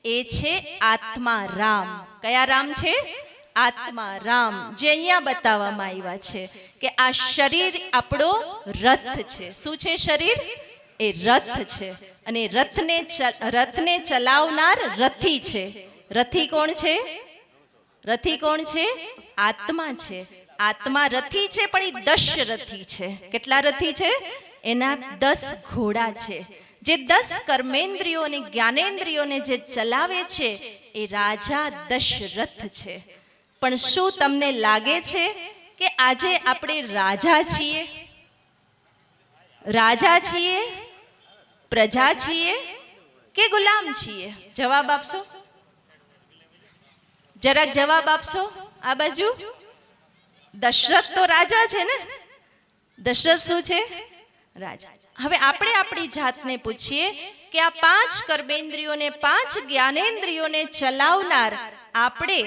એ છે આત્મા રામ. કયા રામ છે? આત્મા રામ. જે અહીંયા બતાવવામાં આવ્યા છે કે આ શરીર આપણો રથ છે. શું છે શરીર? એ રથ છે. અને રથને ચલાવનાર રથી છે. રથી કોણ છે? આત્મા છે. આત્મા રથી છે, પણ એ દશરથી છે. કેટલા રથી છે? એના 10 ઘોડા છે. જે 10 કર્મેન્દ્રિયો અને જ્ઞાનેન્દ્રિયોને જે ચલાવે છે એ રાજા દશરથ છે. પણ શું તમને લાગે છે કે આજે આપણે રાજા છીએ, પ્રજા છીએ કે ગુલામ છીએ? જવાબ આપશો? જરાક જવાબ આપશો. આ બાજુ દશરથ તો રાજા છે ને? દશરથ શું છે? રાજા. હવે આપણે આપણી જાતને પૂછીએ કે આ 5 કર્મેન્દ્રિયોને 5 જ્ઞાનેન્દ્રિયોને ચલાવનાર આપણે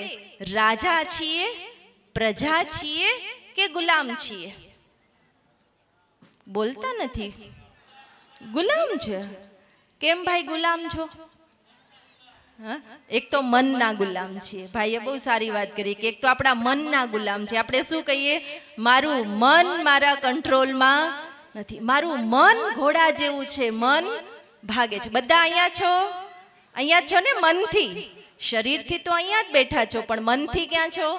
રાજા છીએ, પ્રજા છીએ કે ગુલામ છીએ? બોલતા નથી. ગુલામ છે. કેમ ભાઈ ગુલામ છો? એક તો મનના ગુલામ છીએ. ભાઈએ બહુ સારી વાત કરી કે એક તો આપણા મનના ગુલામ છે. આપણે શું કહીએ? મારું મન મારા કંટ્રોલમાં નથી. મારું મન ઘોડા જેવું છે, મન ભાગે છે. બધા અહીંયા છો ને? મનથી. શરીરથી તો અહીંયા જ બેઠા છો, પણ મનથી ક્યાં છો?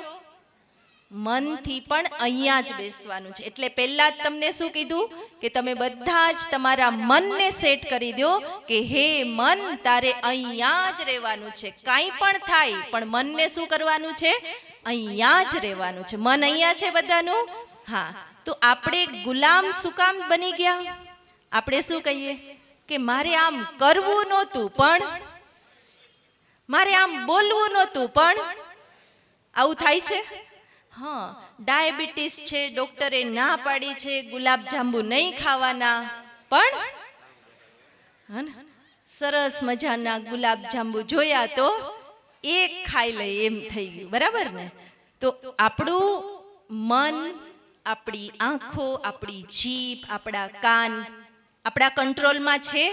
મનથી પણ અહીંયા જ બેસવાનું છે. એટલે પહેલા જ તમને શું કીધું કે તમે બધા જ તમારા મનને સેટ કરી દો કે હે મન, તારે અહીંયા જ રહેવાનું છે. કાંઈ પણ થાય પણ મનને શું કરવાનું છે? અહીંયા જ રહેવાનું છે. મન અહીંયા છે બધાનું. હા, તો આપણે ગુલામ શું કામ બની ગયા? આપણે શું કહીએ કે મારે આમ કરવું નહોતું, પણ મારે આમ બોલવું નહોતું, પણ આવું થાય છે. હા, ડાયાબિટીસ છે, ડોક્ટરે ના પાડી છે ગુલાબ જાંબુ નહીં ખાવાના, પણ હા ને, સરસ મજાના ગુલાબ જાંબુ જોયા તો એક ખાઈ લઈ એમ થઈ ગયું, બરાબર ને? તો આપણું મન, આપણી આંખો, આપણી જીભ, આપણા કાન આપણા કંટ્રોલમાં છે?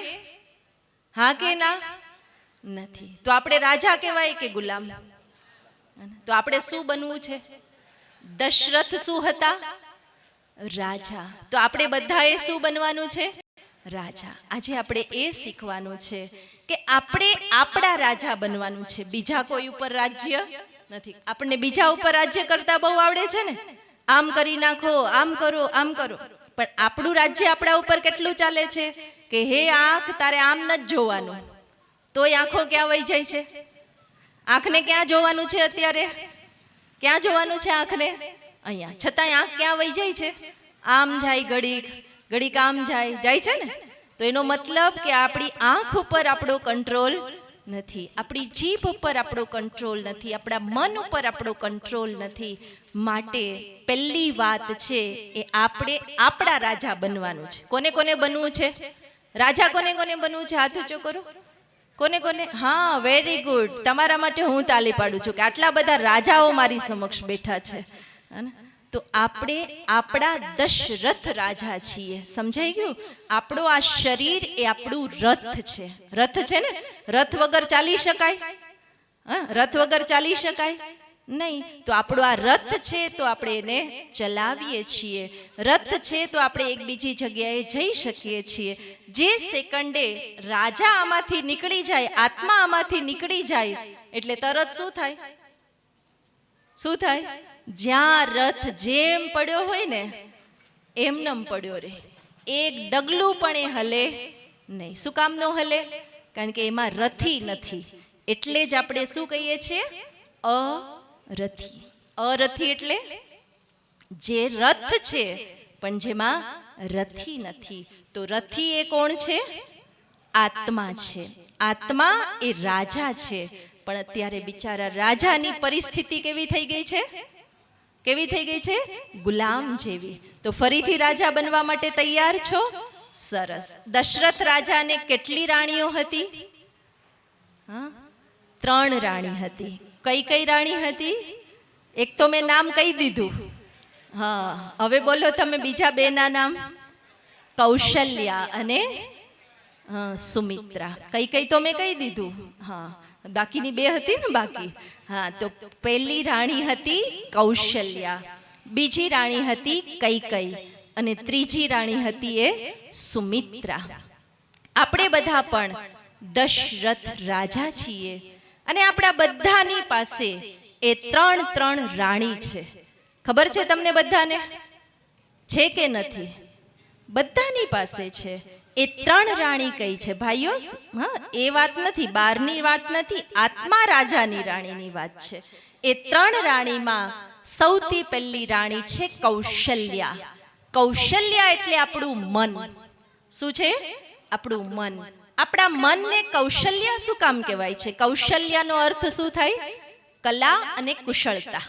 હા કે ના? નથી. તો આપણે રાજા કહેવાય કે ગુલામ? તો આપણે શું બનવું છે? દશરથ શું હતા? રાજા. તો આપણે બધાએ શું બનવાનું છે? રાજા. આજે આપણે એ શીખવાનું છે કે આપણે આપણા રાજા બનવાનું છે, બીજા કોઈ ઉપર રાજ્ય નથી. આપણને બીજા ઉપર રાજ્ય કરતા બહુ આવડે છે ને, આમ કરી નાખો, આમ કરો, આમ કરો, પણ આપણું રાજ્ય આપણા ઉપર કેટલું ચાલે છે કે હે આંખ, તારે આમ નથી જોવાનું, તોય આંખો ક્યાં વહી જાય છે? આંખને ક્યાં જોવાનું છે અત્યારે? ક્યાં જોવાનું છે આંખને? અહીંયા. છતાંય આંખ ક્યાં વહી જાય છે? આમ જાય ઘડીક, ઘડીક આમ જાય છે ને. તો એનો મતલબ કે આપણી આંખ ઉપર આપણો કંટ્રોલ નથી, આપણી જીભ ઉપર આપણો કંટ્રોલ નથી, આપણા મન ઉપર આપણો કંટ્રોલ નથી. માટે પહેલી વાત છે એ આપણે આપણા રાજા બનવાનું છે. કોને કોને બનવું છે રાજા? કોને કોને બનવું છે? હાથ ઊંચો કરો. કોને કોને? હા, વેરી ગુડ. તમારા માટે હું તાલી પાડું છું કે આટલા બધા રાજાઓ મારી સમક્ષ બેઠા છે. તો આપણે આપણા દશરથ રાજા છીએ. સમજાઈ ગયું? આપણો આ શરીર એ આપણું રથ છે. રથ છે ને, રથ વગર ચાલી શકાય? હા, રથ વગર ચાલી શકાય નહીં. તો આપણો આ રથ છે તો આપણે એને ચલાવીએ છીએ. રથ છે તો આપણે એક બીજી જગ્યાએ જઈ શકીએ છીએ. જે સેકન્ડે રાજા આમાંથી નીકળી જાય, આત્મા આમાંથી નીકળી જાય, એટલે તરત શું થાય? શું થાય? જ્યાં રથ જેમ પડ્યો હોય ને એમનેમ પડ્યો રહે, એક ડગલું પણ એ હલે નહીં. શું કામ ન હલે? કારણ કે એમાં રથી નથી. એટલે જ આપણે શું કહીએ છીએ? અરથી. અરથી એટલે જે રથ છે પણ જેમાં રથી નથી. તો રથી એ કોણ છે? આત્મા છે. આત્મા એ રાજા છે. પણ અત્યારે બિચારા રાજાની પરિસ્થિતિ કેવી થઈ ગઈ છે? કેવી થઈ ગઈ છે? ગુલામ જેવી. તો ફરીથી રાજા બનવા માટે તૈયાર છો? સરસ. દશરથ રાજાને કેટલી રાણીઓ હતી? 3 રાણી હતી. કઈ કઈ રાણી હતી? એક તો મેં નામ કહી દીધું. હા, હવે બોલો તમે બીજા 2 ના નામ. કૌશલ્યા અને સુમિત્રા. કઈ કઈ તો મેં કહી દીધું. હા, બાકીની 2 હતી ને બાકી. હા, તો પહેલી રાણી હતી કૌશલ્યા, બીજી રાણી હતી કૈકેયી અને ત્રીજી રાણી હતી એ સુમિત્રા. આપણે બધા પણ દશરથ રાજા છીએ અને આપણા બધાની પાસે એ 3 રાણી છે. ખબર છે તમને બધાને? છે કે નથી? બધાની પાસે છે. એ 3 રાણી કઈ છે ભાઈઓ? હા, એ વાત નથી, બહારની વાત નથી, આત્મા રાજાની રાણીની વાત છે. એ 3 રાણીમાં સૌથી પહેલી રાણી છે કૌશલ્યા. કૌશલ્યા એટલે આપણું મન. શું છે? આપણું મન. આપણા મનને કૌશલ્યા શું કામ કહેવાય છે? કૌશલ્યાનો અર્થ શું થાય? કલા અને કુશળતા.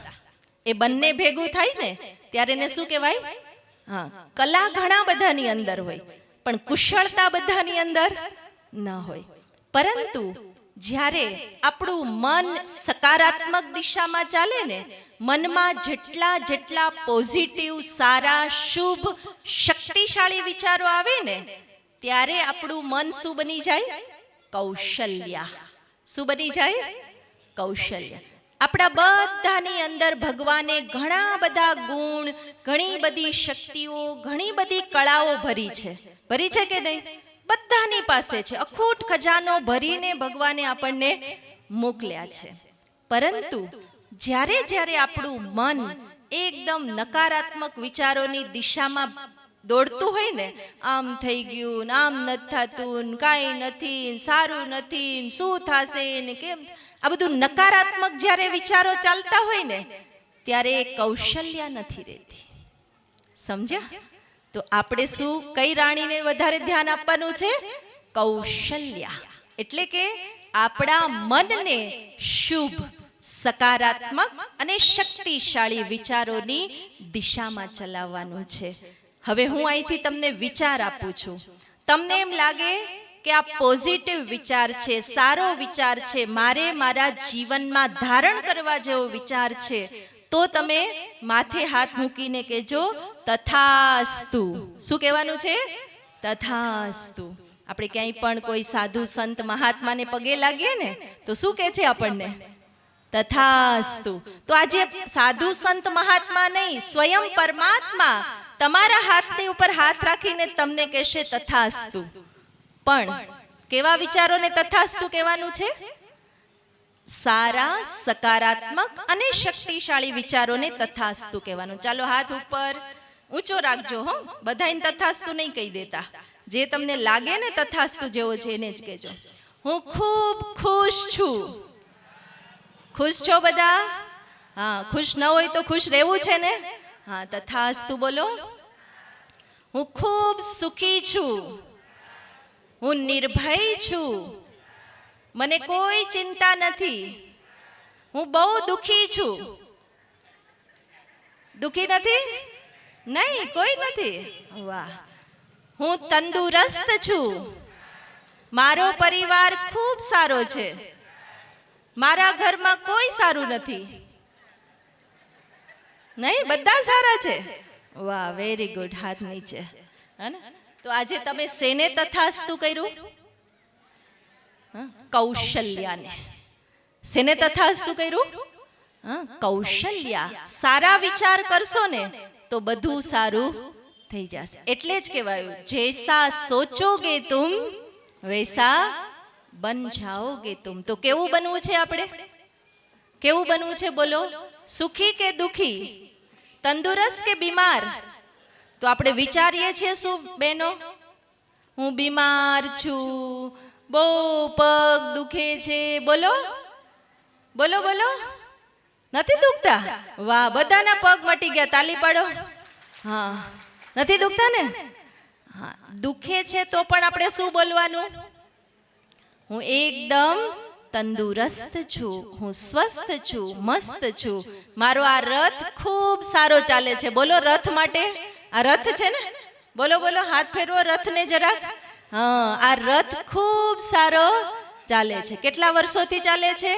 એ બંને ભેગું થાય ને ત્યારે એને શું કહેવાય? હા, કલા ઘણા બધાની અંદર હોય પણ કુશળતા બધાની અંદર ન હોય. પરંતુ જ્યારે આપણું મન સકારાત્મક દિશામાં ચાલે ને, મનમાં જેટલા પોઝિટિવ, સારા, શુભ, શક્તિશાળી વિચારો આવે ને, ત્યારે આપણું મન શું બની જાય? કૌશલ્યા. શું બની જાય? કૌશલ્ય. આપણા બધાની અંદર ભગવાને ઘણા બધા ગુણ, ઘણી બધી શક્તિઓ, ઘણી બધી કળાઓ ભરી છે. ભરી છે કે નહીં? બધાની પાસે છે. અખૂટ ખજાનો ભરીને ભગવાને આપણને મોકલ્યા છે. પરંતુ જ્યારે આપણું મન એકદમ નકારાત્મક વિચારોની દિશામાં દોડતું હોય ને, આમ થઈ ગયું, આમ નથી થતું, કાંઈ નથી, સારું નથી, શું થશે ને કેમ, આ બધું નકારાત્મક જ્યારે વિચારો ચાલતા હોય ને, ત્યારે કૌશલ્યા નથી રહેતી. સમજ્યા? તો આપણે શું, કઈ રાણીને વધારે ધ્યાન આપવાનું છે? કૌશલ્યા. એટલે કે આપણા મનને શુભ, સકારાત્મક અને શક્તિશાળી વિચારોની દિશામાં ચલાવવાનું છે. હવે હું અહીંથી તમને વિચાર આપું છું. તમને એમ લાગે કે આ પોઝિટિવ વિચાર છે, સારો વિચાર છે, મારે મારા જીવનમાં ધારણ કરવા જેવો વિચાર છે, તો તમે માથે હાથ મૂકીને કહેજો તથાસ્તુ. શું કહેવાનું છે? તથાસ્તુ. આપણે ક્યાંય પણ કોઈ સાધુ સંત મહાત્માને પગે લાગીએ ને તો શું કહે છે આપણને? તથાસ્તુ. તો આજે સાધુ સંત મહાત્મા નહીં, સ્વયં પરમાત્મા તમારા હાથની ઉપર હાથ રાખીને તમને કહેશે તથાસ્તુ. પણ કેવા વિચારોને તથાસ્તુ કહેવાનું છે? સારા, સકારાત્મક અને શક્તિશાળી વિચારોને તથાસ્તુ કહેવાનું. ચાલો હાથ ઉપર ઊંચો રાખજો હો, બધાને તથાસ્તુ નહીં કહી દેતા. જે તમને લાગે ને તથાસ્તુ જેવો છે એને જ કહેજો. હું ખૂબ ખુશ છું. ખુશ છો બધા? હા, ખુશ ન હોય તો ખુશ રહેવું છે ને? હા, તથાસ્તુ બોલો. હું ખૂબ સુખી છું. હું નિર્ભય છું. મને કોઈ ચિંતા નથી. હું બહુ દુખી છું. દુખી નથી? નહીં, કોઈ નથી. વાહ. હું તંદુરસ્ત છું. મારો પરિવાર ખૂબ સારો છે. મારા ઘરમાં કોઈ સારું નથી. નહીં, બધા સારા છે. વાહ, વેરી ગુડ. હાથ નીચે. હે ને? તો આજે તમે શેને તથાસ્તુ કર્યું? કૌશલ્યાને. શેને તથાસ્તુ કર્યું? કૌશલ્યા. સારા વિચાર કરશો ને તો બધું સારું થઈ જશે. એટલે જ કહેવાયું જૈસા સોચોગે તુમ વૈસા બન જાઓગે તુમ. તો કેવું બનવું છે આપણે? કેવું બનવું છે બોલો? સુખી કે દુખી? તંદુરસ્ત કે બીમાર? તો આપણે વિચારીએ છીએ શું બહેનો? હું બીમાર છું, બહુ પગ દુખે છે. બોલો બોલો બોલો. નથી દુખતા? વાહ, બધાના પગ મટી ગયા. તાલી પાડો. હા, નથી દુખતા ને? હા, દુખે છે તો પણ આપણે શું બોલવાનું? હું એકદમ તંદુરસ્ત છું, હું સ્વસ્થ છું, મસ્ત છું. મારો આ રથ ખૂબ સારો ચાલે છે. બોલો રથ માટે. આ રથ છે ને? બોલો બોલો, હાથ ફેરવો રથને જરાક. હા, આ રથ ખૂબ સારો ચાલે છે. કેટલા વર્ષોથી ચાલે છે?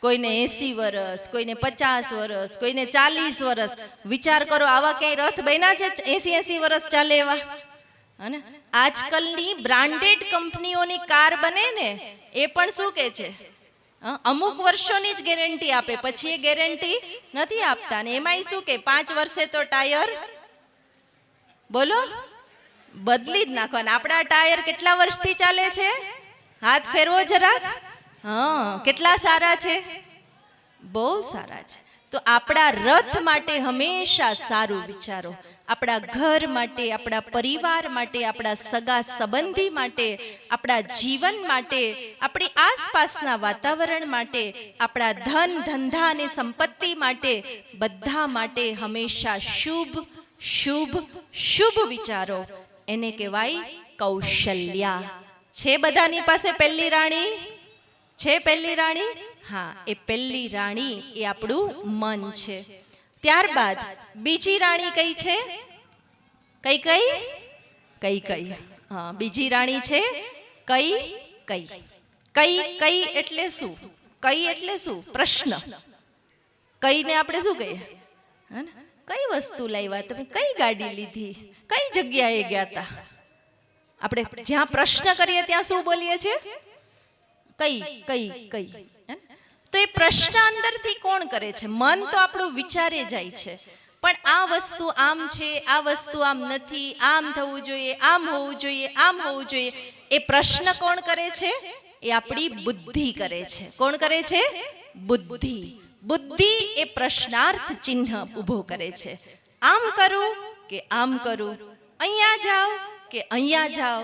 કોઈને 80 વર્ષ, કોઈને 50 વર્ષ, કોઈને 40 વર્ષ. વિચાર કરો, આવા ક્યાંય રથ બન્યા છે 80 વર્ષ ચાલે એવા? અને આજકાલની બ્રાન્ડેડ કંપનીઓની કાર બને ને એ પણ શું કહે છે? અમુક વર્ષોની જ ગેરંટી આપે, પછી એ ગેરંટી નથી આપતા. ને એમાંય શું કે 5 વર્ષે તો ટાયર બોલો બદલી જ નાખવાના. આપણા ટાયર કેટલા વર્ષથી ચાલે છે? હાથ ફેરવો જરાક. હા, કેટલા સારા છે? બહુ સારા છે. તો આપણા રથ માટે હંમેશા સારું વિચારો. આપણા ઘર માટે, આપણા પરિવાર માટે, આપણા સગા સંબંધી માટે, આપણા જીવન માટે, આપણી આસપાસના વાતાવરણ માટે, આપણા ધન ધંધા અને સંપત્તિ માટે, બધા માટે હંમેશા શુભ શુભ શુભ વિચારો. એને કહેવાય કૌશલ્યા. છે બધાની પાસે પહેલી રાણી? છે પહેલી રાણી? હા, એ પહેલી રાણી એ આપણું મન છે. ત્યારબાદ બીજી રાણી કઈ છે? કઈ કઈ? કઈ કઈ. હા, બીજી રાણી છે કઈ કઈ. કઈ કઈ એટલે શું? કઈ એટલે શું? પ્રશ્ન. કઈને આપણે શું કહીએ? કઈ વસ્તુ લાવ્યા તમે? કઈ ગાડી લીધી? કઈ જગ્યાએ ગયા હતા? આપણે જ્યાં પ્રશ્ન કરીએ ત્યાં શું બોલીએ છીએ? કઈ કઈ કઈ. તો એ પ્રશ્ન અંદરથી કોણ કરે છે? મન તો આપણું વિચારે જાય છે, પણ આ વસ્તુ આમ છે, આ વસ્તુ આમ નથી, આમ થવું જોઈએ, આમ હોવું જોઈએ, આમ હોવું જોઈએ. એ પ્રશ્ન કોણ કરે છે? એ આપણી બુદ્ધિ કરે છે. કોણ કરે છે? બુદ્ધિ. બુદ્ધિ એ પ્રશ્નાર્થ ચિહ્ન ઊભો કરે છે. આમ કરું કે આમ કરું, અહીંયા જાઓ કે અહીંયા જાઓ,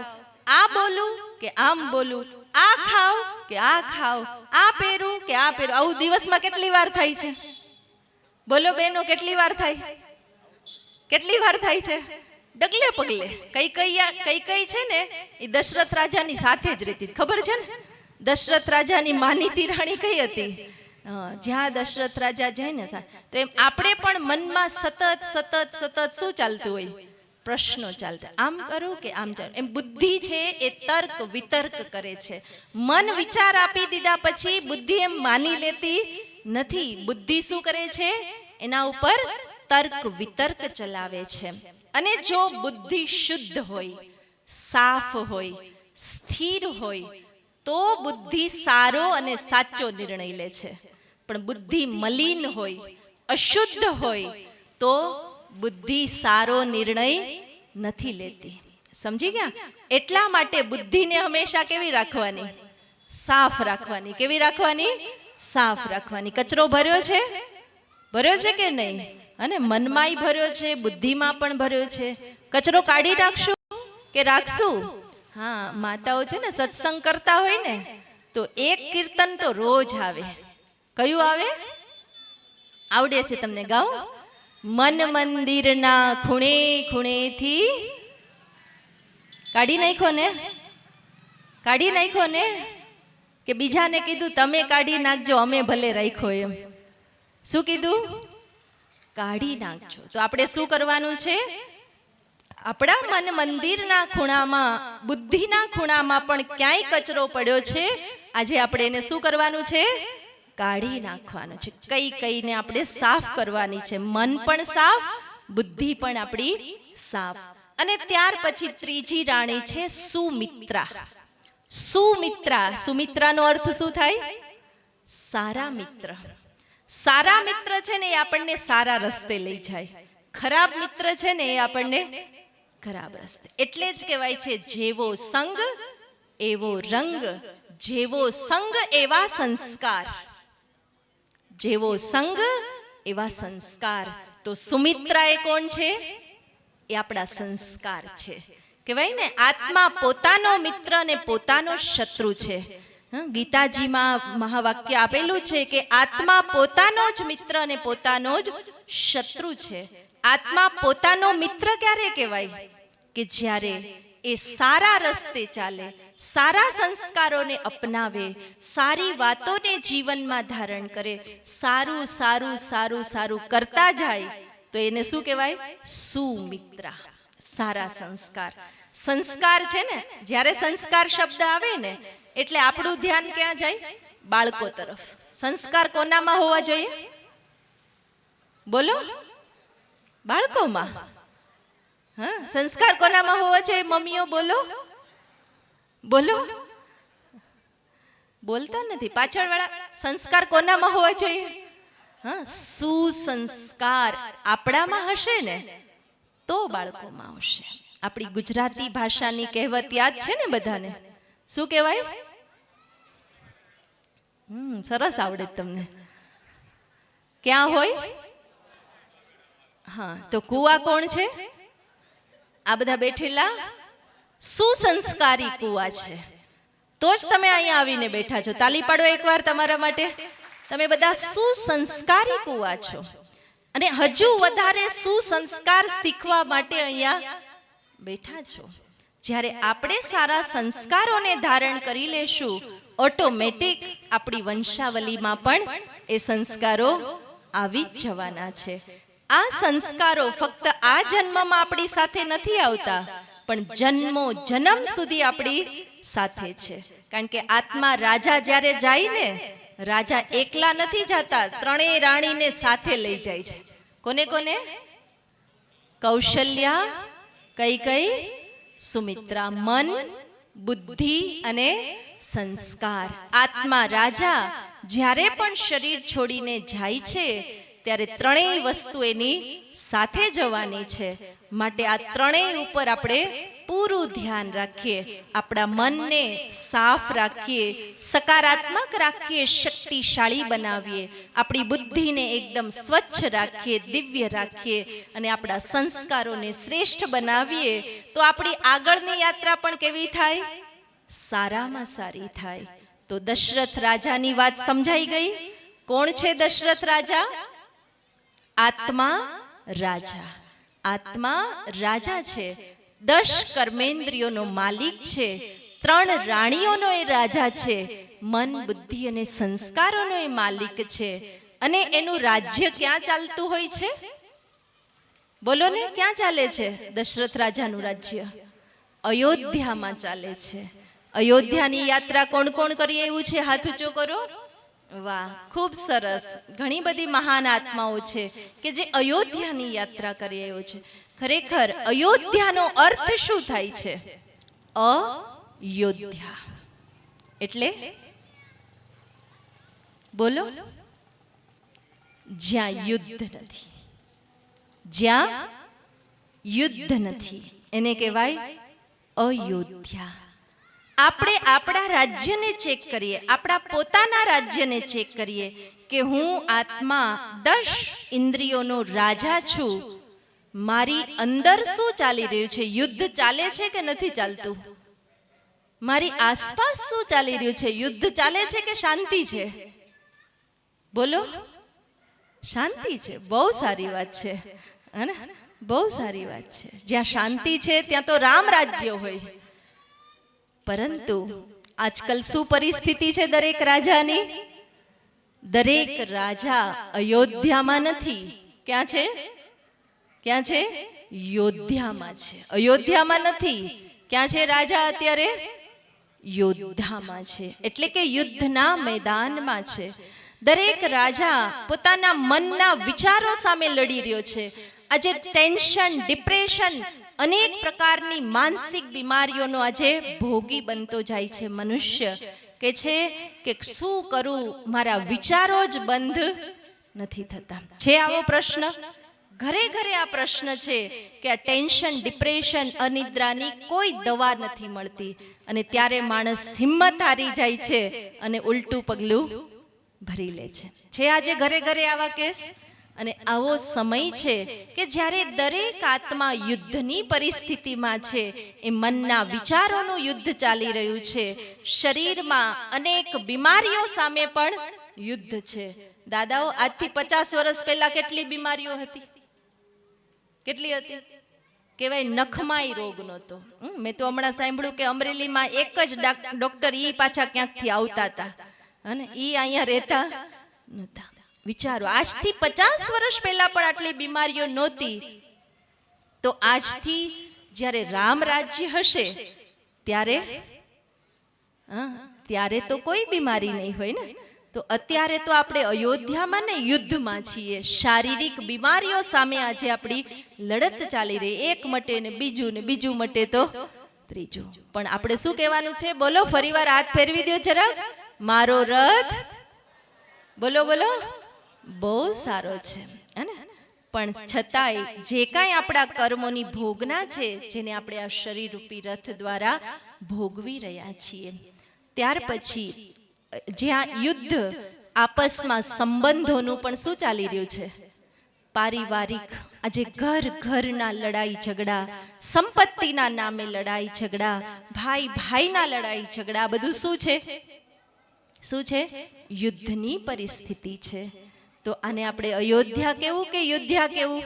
આ બોલું કે આમ બોલું, આ ખાવ કે આ ખાવ, આ પહેરું કે આ પહેરું. આવું દિવસમાં કેટલી વાર થાય છે? બોલો બહેનો, કેટલી વાર થાય? કેટલી વાર થાય છે? ડગલે પગલે. કઈ કઈ છે ને એ દશરથ રાજાની સાથે જ રહેતી, ખબર છે ને? દશરથ રાજાની માનીતી રાણી કઈ હતી? જ્યાં દશરથ રાજા જાય ને તો એમ આપણે પણ મનમાં સતત શું ચાલતું હોય? પ્રશ્નો ચાલતા, આમ કરું કે આમ ચાલું. એમ બુદ્ધિ છે એ તર્ક વિતર્ક કરે છે. મન વિચાર આપી દીધા પછી બુદ્ધિ એમ માની લેતી નથી. બુદ્ધિ શું કરે છે? એના ઉપર તર્ક વિતર્ક ચલાવે છે. અને જો બુદ્ધિ શુદ્ધ હોય, સાફ હોય, સ્થિર હોય તો બુદ્ધિ સારો અને સાચો નિર્ણય લે છે. પણ બુદ્ધિ મલિન હોય, અશુદ્ધ હોય તો બુદ્ધિ સારો નિર્ણય નથી લેતી. સમજી ગયા? એટલા માટે બુદ્ધિને હંમેશા કેવી રાખવાની? સાફ રાખવાની. કેવી રાખવાની? સાફ રાખવાની. કચરો ભર્યો છે? ભર્યો છે કે નહીં? અને મનમાંય ભર્યો છે, બુદ્ધિમાં પણ ભર્યો છે. કચરો કાઢી નાખશું કે રાખશું? હા, માતાઓ છે ને સત્સંગ કરતા હોય ને તો એક કીર્તન તો રોજ આવે. કયું આવે? આવડે છે તમને? ગાઓ. મન મંદિરના ખૂણે ખૂણેથી કાઢી નાખ્યો ને? કાઢી નાખ્યો ને? કે બીજાને કીધું તમે કાઢી નાખજો, અમે ભલે રાખ્યો એમ? શું કીધું? કાઢી નાખજો. તો આપણે શું કરવાનું છે? આપણા મન મંદિરના ખૂણામાં, બુદ્ધિના ખૂણામાં પણ ક્યાંય કચરો પડ્યો છે, આજે આપણે એને શું કરવાનું છે? કાઢી નાખવાનું છે. કઈને આપણે સાફ કરવાની છે. મન પણ સાફ, બુદ્ધિ પણ આપણી સાફ. અને ત્યાર પછી ત્રીજી રાણી છે સુમિત્રા. સુમિત્રા. સુમિત્રાનો અર્થ શું થાય? સારા મિત્ર. સારા મિત્ર છે ને એ આપણને સારા રસ્તે લઈ જાય. ખરાબ મિત્ર છે ને એ આપણને ખરાબ રસ્તે. એટલે જ કહેવાય છે જેવો સંગ એવો રંગ, જેવો સંગ એવા સંસ્કાર. જેવો સંગ એવા સંસ્કાર. તો સુમિત્રા એ કોણ છે? એ આપણા સંસ્કાર છે. કહેવાય ને આત્મા પોતાનો મિત્ર અને પોતાનો શત્રુ છે. ગીતાજીમાં મહાવાક્ય આપેલું છે કે આત્મા પોતાનો જ મિત્ર અને પોતાનો જ શત્રુ છે. આત્મા પોતાનો મિત્ર ક્યારે કહેવાય? કે જ્યારે એ સારા રસ્તે ચાલે, સારા સંસ્કારોને અપનાવે, સારી વાતોને જીવનમાં ધારણ કરે, સારું સારું સારું સારું કરતા જાય તો એને શું કહેવાય? સુમિત્રા. સારા સંસ્કાર. સંસ્કાર છે ને, જ્યારે સંસ્કાર શબ્દ આવે ને એટલે આપણું ધ્યાન ક્યાં જાય? બાળકો તરફ. સંસ્કાર કોનામાં હોવા જોઈએ? બોલો. બાળકોમાં. હા, સંસ્કાર કોનામાં હોવા જોઈએ? મમ્મીઓ બોલો. બોલો. બોલતા નથી પાછળવાળા. સંસ્કાર કોનામાં હોવા જોઈએ? હા, સુસંસ્કાર આપણામાં હશે ને તો બાળકોમાં હશે. આપણી ગુજરાતી ભાષાની કહેવત યાદ છે ને બધાને? શું કહેવાય? સરસ આવડે તમને. ક્યાં હોય? હા, તો કુવા કોણ છે? આ બધા બેઠેલા સુસંસ્કારી કુવા છે. તો જ તમે અહીંયા આવીને બેઠા છો. તાલી પાડો એકવાર તમારા માટે. તમે બધા સુસંસ્કારી કુવા છો. અને હજુ વધારે સુસંસ્કાર શીખવા માટે અહીંયા બેઠા છો. જ્યારે આપણે સારા સંસ્કારોને ધારણ કરી લેશું, ઓટોમેટિક આપણી વંશાવલીમાં પણ એ સંસ્કારો આવી જ જવાના છે. આ સંસ્કારો ફક્ત આ જન્મમાં આપણી સાથે નથી આવતા, પણ જન્મો જન્મ સુધી આપણી સાથે છે. કારણ કે આત્મા રાજા જ્યારે જાય ને, રાજા એકલા નથી જતા, ત્રણેય રાણીને સાથે લઈ જાય છે. કોને કોને? કૌશલ્યા, કૈકેયી, સુમિત્રા. મન, બુદ્ધિ અને સંસ્કાર. આત્મા રાજા જ્યારે પણ શરીર છોડીને જાય છે ત્યારે ત્રણેય વસ્તુ એની સાથે જવાની છે. માટે આ ત્રણેય ઉપર આપણે પૂરું ધ્યાન રાખીએ. આપણા મનને સાફ રાખીએ, સકારાત્મક રાખીએ, શક્તિશાળી બનાવીએ. આપણી બુદ્ધિને એકદમ સ્વચ્છ રાખીએ, દિવ્ય રાખીએ અને આપણા સંસ્કારોને શ્રેષ્ઠ બનાવીએ તો આપણી આગળની યાત્રા પણ કેવી થાય? સારામાં સારી થાય. તો દશરથ રાજાની વાત સમજાઈ ગઈ. કોણ છે દશરથ રાજા? આત્મા રાજા. આત્મા રાજા છે. 10 કર્મેન્દ્રિયોનો માલિક છે. 3 રાણીઓનો એ રાજા છે. મન, બુદ્ધિ અને સંસ્કારોનો એ માલિક છે. અને એનું રાજ્ય ક્યાં ચાલતું હોય છે? બોલો ને, ક્યાં ચાલે છે દશરથ રાજાનું રાજ્ય? અયોધ્યામાં ચાલે છે. અયોધ્યાની યાત્રા કોણ કોણ કરી આવ્યું છે? હાથ ઊંચો કરો. વાહ, ખૂબ સરસ. ઘણી બધી મહાન આત્માઓ છે કે જે અયોધ્યાની યાત્રા કરી આવ્યો છે. ખરેખર અયોધ્યાનો અર્થ શું થાય છે? અયોધ્યા એટલે બોલો, જ્યાં યુદ્ધ નથી. જ્યાં યુદ્ધ નથી એને કહેવાય અયોધ્યા. આપણે આપણા રાજ્યને ચેક કરીએ, આપણા પોતાના રાજ્યને ચેક કરીએ કે હું આત્મા 10 ઇન્દ્રિયોનો રાજા છું. મારી અંદર શું ચાલી રહ્યું છે? યુદ્ધ ચાલે છે કે નથી ચાલતું? મારી આસપાસ શું ચાલી રહ્યું છે? યુદ્ધ ચાલે છે કે શાંતિ છે? બોલો, શાંતિ છે. બહુ સારી વાત છે, હે? બહુ સારી વાત છે. જ્યાં શાંતિ છે ત્યાં તો રામ રાજ્ય હોય. પરંતુ આજકાલ શું પરિસ્થિતિ છે દરેક રાજાની? દરેક રાજા અયોધ્યામાં નથી. ક્યાં છે? ક્યાં છે? યોધ્યામાં છે. અયોધ્યામાં નથી. ક્યાં છે રાજા અત્યારે? યોદ્ધામાં છે, એટલે કે યુદ્ધના મેદાનમાં છે. દરેક રાજા પોતાના મનના વિચારો સામે લડી રહ્યો છે. આજે ટેન્શન, ડિપ્રેશન, અનેક પ્રકારની માનસિક બીમારીઓનો આજે ભોગી બનતો જાય છે મનુષ્ય. કે છે કે શું કરું, મારા વિચારો જ બંધ નથી થતા. છે આવો પ્રશ્ન? ઘરે ઘરે આ પ્રશ્ન છે કે આ ટેન્શન, ડિપ્રેશન, અનિદ્રાની કોઈ દવા નથી મળતી. અને ત્યારે માણસ હિંમત હારી જાય છે અને ઉલટું પગલું ભરી લે છે. છે આજે ઘરે ઘરે આવા કેસ. અને આવો સમય છે કે જ્યારે દરેક આત્મા યુદ્ધની પરિસ્થિતિમાં છે. એ મનના વિચારોનું યુદ્ધ ચાલી રહ્યું છે. શરીરમાં અનેક બીમારીઓ સામે પણ યુદ્ધ છે. દાદાઓ, આજથી 50 વર્ષ પહેલા કેટલી બીમારીઓ હતી? કેટલી હતી? કહેવાય નખમાઈ રોગ નહોતો. મેં તો હમણાં સાંભળ્યું કે અમરેલીમાં એક જ ડોક્ટર ઈ પાછા ક્યાંકથી આવતા હતા અને ઈ અહીંયા રહેતા નહોતા. વિચારો, આજથી 50 વર્ષ પહેલા પણ આટલી બીમારીઓ નહોતી. તો આજથી જ્યારે રામ રાજ્ય હશે ત્યારે ત્યારે તો કોઈ બીમારી નહીં હોય ને. તો અત્યારે તો આપણે અયોધ્યામાં ને યુદ્ધમાં છીએ. શારીરિક બીમારીઓ સામે આજે આપણી લડત ચાલી રહી. એક મટે ને બીજું મટે તો ત્રીજું. પણ આપણે શું કહેવાનું છે? બોલો, ફરીવાર હાથ ફેરવી દો જરાક. મારો રથ, બોલો બોલો, બહુ સારો છે, હે? પણ છતાંય જે કાંઈ આપણા કર્મોની ભોગના છે, જેને આપણે આ શરીર રૂપી રથ દ્વારા ભોગવી રહ્યા છીએ, ત્યાર પછી જ્યાં યુદ્ધ, આપસમાં સંબંધોનું પણ શું ચાલી રહ્યું છે? પારિવારિક. આજે ઘર ઘરના લડાઈ ઝઘડા, સંપત્તિના નામે લડાઈ ઝઘડા, ભાઈ ભાઈના લડાઈ ઝઘડા, બધું શું છે? શું છે? યુદ્ધની પરિસ્થિતિ છે. તો આને આપણે અયોધ્યા કેવું કે યુદ્ધ્યા કેવું?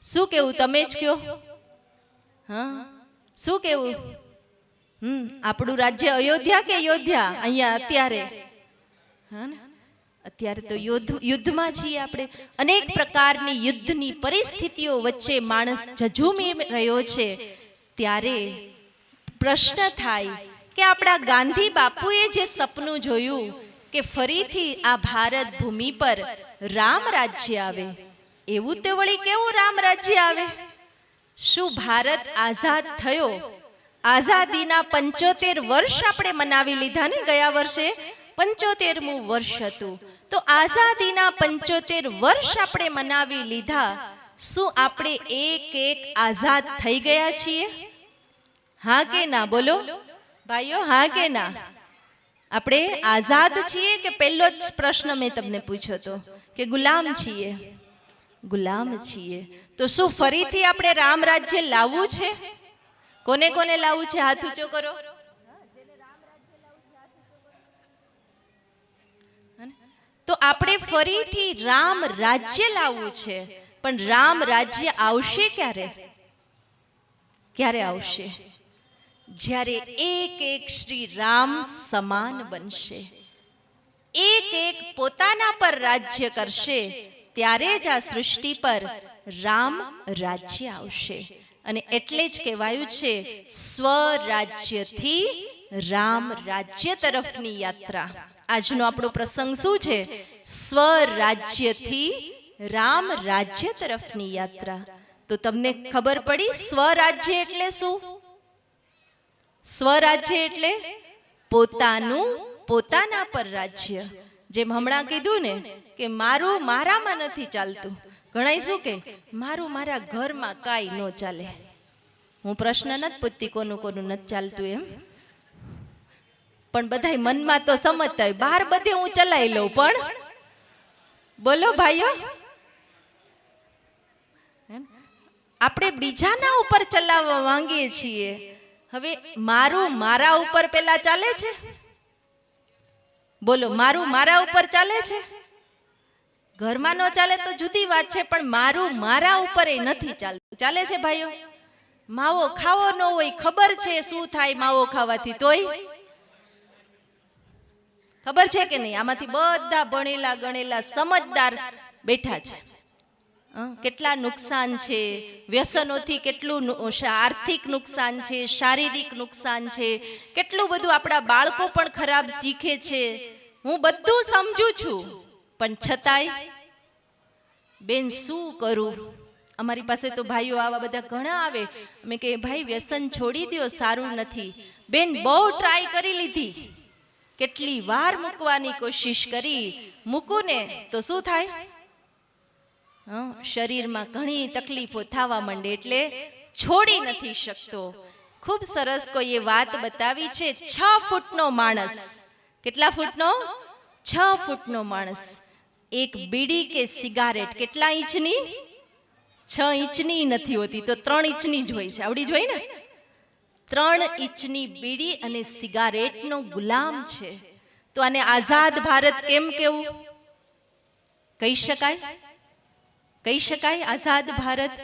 શું કેવું? તમે જ કયો. હા, શું કેવું? આપણું રાજ્ય અયોધ્યા કે યોધ્યા? અહીંયા અત્યારે અત્યારે તો યુદ્ધમાં છીએ આપણે. અનેક પ્રકારની યુદ્ધની પરિસ્થિતિઓ વચ્ચે માણસ ઝઝૂમી રહ્યો છે. ત્યારે પ્રશ્ન થાય કે આપણા ગાંધી બાપુએ જે સપનું જોયું કે ફરીથી આ ભારત ભૂમિ પર રામ રાજ્ય આવે, એવું તે વળી કેવું રામ રાજ્ય આવે? શું ભારત આઝાદ થયો? આઝાદીના 75 વર્ષ આપણે મનાવી લીધા ને. ગયા વર્ષે 75મું વર્ષ હતું. તો આઝાદીના 75 વર્ષ આપણે મનાવી લીધા. શું આપણે એક આઝાદ થઈ ગયા છીએ? હા કે ના? બોલો ભાઈઓ, હા કે ના? આપણે આઝાદ છીએ કે પહેલો જ પ્રશ્ન મેં તમને પૂછ્યો તો કે ગુલામ છીએ? ગુલામ છીએ. તો શું ફરીથી આપણે રામ રાજ્ય લાવવું છે? કોને કોને લાવવું છે? હાથ ઊંચો કરો. તો આપણે ફરીથી રામ રાજ્ય લાવવું છે. પણ રામ રાજ્ય આવશે ક્યારે? ક્યારે આવશે? જ્યારે એક એક શ્રી રામ સમાન બનશે, એક એક પોતાના પર રાજ્ય કરશે, ત્યારે જ આ સૃષ્ટિ પર રામ રાજ્ય આવશે. અને એટલે જ કહેવાયું છે સ્વરાજ્યથી રામ રાજ્ય તરફની યાત્રા. આજનો આપણો પ્રસંગ શું છે? સ્વરાજ્યથી રામ રાજ્ય તરફની યાત્રા. તો તમને ખબર પડી સ્વરાજ્ય એટલે શું? સ્વરાજ્ય એટલે પોતાનું પોતાના પર રાજ્ય. જેમ હમણાં કીધું ને કે મારું મારામાં નથી ચાલતું. ઘણાય શું કે મારું મારા ઘરમાં કાંઈ ન ચાલે. હું પ્રશ્ન નથી પૂછતી કોનું કોનું નથી ચાલતું એમ, પણ બધાય મનમાં તો સમજતા હોય બહાર બધે હું ચલાવી લઉં, પણ બોલો ભાઈઓ, આપણે બીજાના ઉપર ચલાવવા માંગીએ છીએ. હવે મારું મારા ઉપર પેલા ચાલે છે? બોલો, મારું મારા ઉપર ચાલે છે? ઘરમાં ન ચાલે તો જુદી વાત છે, પણ મારું મારા ઉપર એ નથી ચાલતું. ચાલે છે ભાઈઓ? માવો ખાવો ન હોય, ખબર છે શું થાય માવો ખાવાથી, તોય ખબર છે કે નહીં? આમાંથી બધા ભણેલા ગણેલા સમજદાર બેઠા છે. કેટલા નુકસાન છે વ્યસનોથી, કેટલું આર્થિક નુકસાન છે, શારીરિક નુકસાન છે, કેટલું બધું આપણા બાળકો પણ ખરાબ શીખે છે. હું બધું સમજુ છું, પણ છતાંય બેન શું કરું? અમારી પાસે તો ભાઈઓ આવા બધા ઘણા આવે. અમે કે ભાઈ વ્યસન છોડી દો, સારું નથી. બેન બહુ ટ્રાય કરી લીધી, કેટલી વાર મૂકવાની કોશિશ કરી, મૂકું ને તો શું થાય? શરીરમાં ઘણી તકલીફો થવા માંડે, એટલે છોડી નથી શકતો. ખૂબ સરસ કોઈએ વાત બતાવી છે. 6 ફૂટનો માણસ, કેટલા ફૂટનો? 6 ફૂટનો માણસ એક બીડી કે સિગારેટ કેટલા ઇંચની? 6 ઇંચની નથી હોતી, તો 3 ઇંચની જ હોય છે. આવડી જ હોય ને? 3 ઇંચની બીડી અને સિગારેટનો ગુલામ છે. તો આને આઝાદ ભારત કેમ કેવું? કહી શકાય? કહી શકાય આઝાદ ભારત?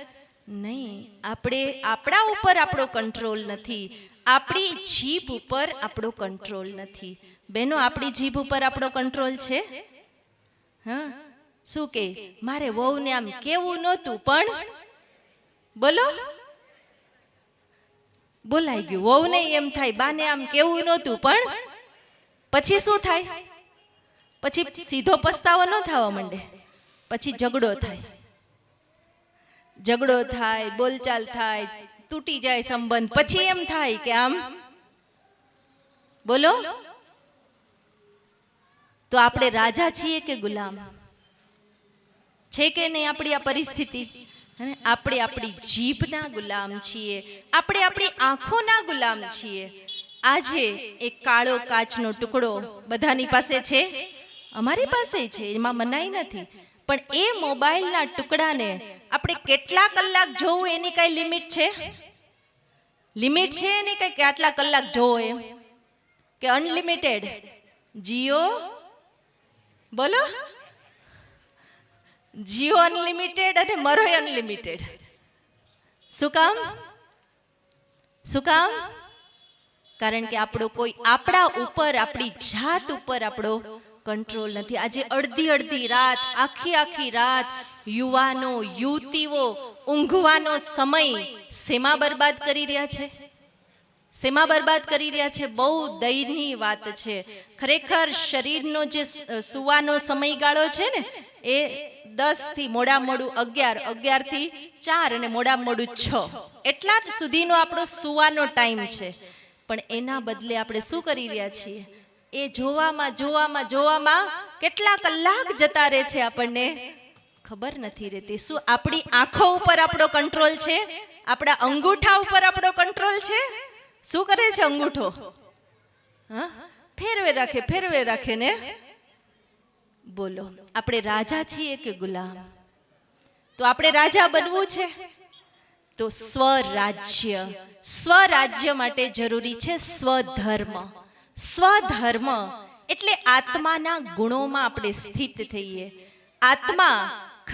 નહીં. આપણે આપણા ઉપર આપણો કંટ્રોલ નથી, આપણી જીભ ઉપર આપણો કંટ્રોલ નથી. બહેનો, આપણી જીભ ઉપર આપણો કંટ્રોલ છે? હા, શું કે મારે વહુને આમ કેવું નહોતું, પણ બોલો બોલાઈ ગયું. વહુને એમ થાય બાને આમ કેવું નહોતું, પણ પછી શું થાય? પછી સીધો પસ્તાવો ન થવા માંડે, પછી ઝઘડો થાય. ઝઘડો થાય, બોલચાલ થાય, તૂટી જાય સંબંધ. પછી એમ થાય કે આમ બોલો, તો આપણે રાજા છીએ કે ગુલામ? છે કે નહીં આપણી આ પરિસ્થિતિ? આપણે આપણી જીભના ગુલામ છીએ, આપણે આપણી આંખોના ગુલામ છીએ. આજે એક કાળો કાચનો ટુકડો બધાની પાસે છે, અમારી પાસે છે, એમાં મનાઈ નથી. પણ એ મોબાઈલના ટુકડાને આપણે કેટલા કલાક જોવું એની કઈ લિમિટ છે? લિમિટ છે એની કઈ કે આટલા કલાક જોવો એમ? કે અનલિમિટેડ? જીઓ બોલો, જીઓ અનલિમિટેડ અને મરોય અનલિમિટેડ. શું કામ? શું કામ? કારણ કે આપણો કોઈ આપણા ઉપર, આપણી જાત ઉપર આપણો કંટ્રોલ નથી. આજે અડધી અડધી રાત, આખી આખી રાત યુવાનો યુવતીઓ ઊંઘવાનો સમય શેમાં બરબાદ કરી રહ્યા છે? શેમાં બરબાદ કરી રહ્યા છે? બહુ દયનીય વાત છે. ખરેખર શરીરનો જે સુવાનો સમયગાળો છે ને, એ 10 થી મોડા મોડું 11, 11 થી 4 અને મોડા મોડું 6, એટલા સુધીનો આપણો સુવાનો ટાઈમ છે. પણ એના બદલે આપણે શું કરી રહ્યા છીએ? એ જોવામાં જોવામાં જોવામાં કેટલા કલાક જતા રહે છે આપણને ખબર નથી રહેતી. શું આપણી આંખો ઉપર આપણો કંટ્રોલ છે? આપણા અંગૂઠા ઉપર આપણો કંટ્રોલ છે? શું કરે છે અંગૂઠો? હા, ફેરવે રાખે ને. બોલો, આપણે રાજા છીએ કે ગુલામ? તો આપણે રાજા બનવું છે તો સ્વરાજ્ય, સ્વરાજ્ય માટે જરૂરી છે સ્વધર્મ. સ્વધર્મ એટલે આત્માના ગુણોમાં આપણે સ્થિત થઈએ. આત્મા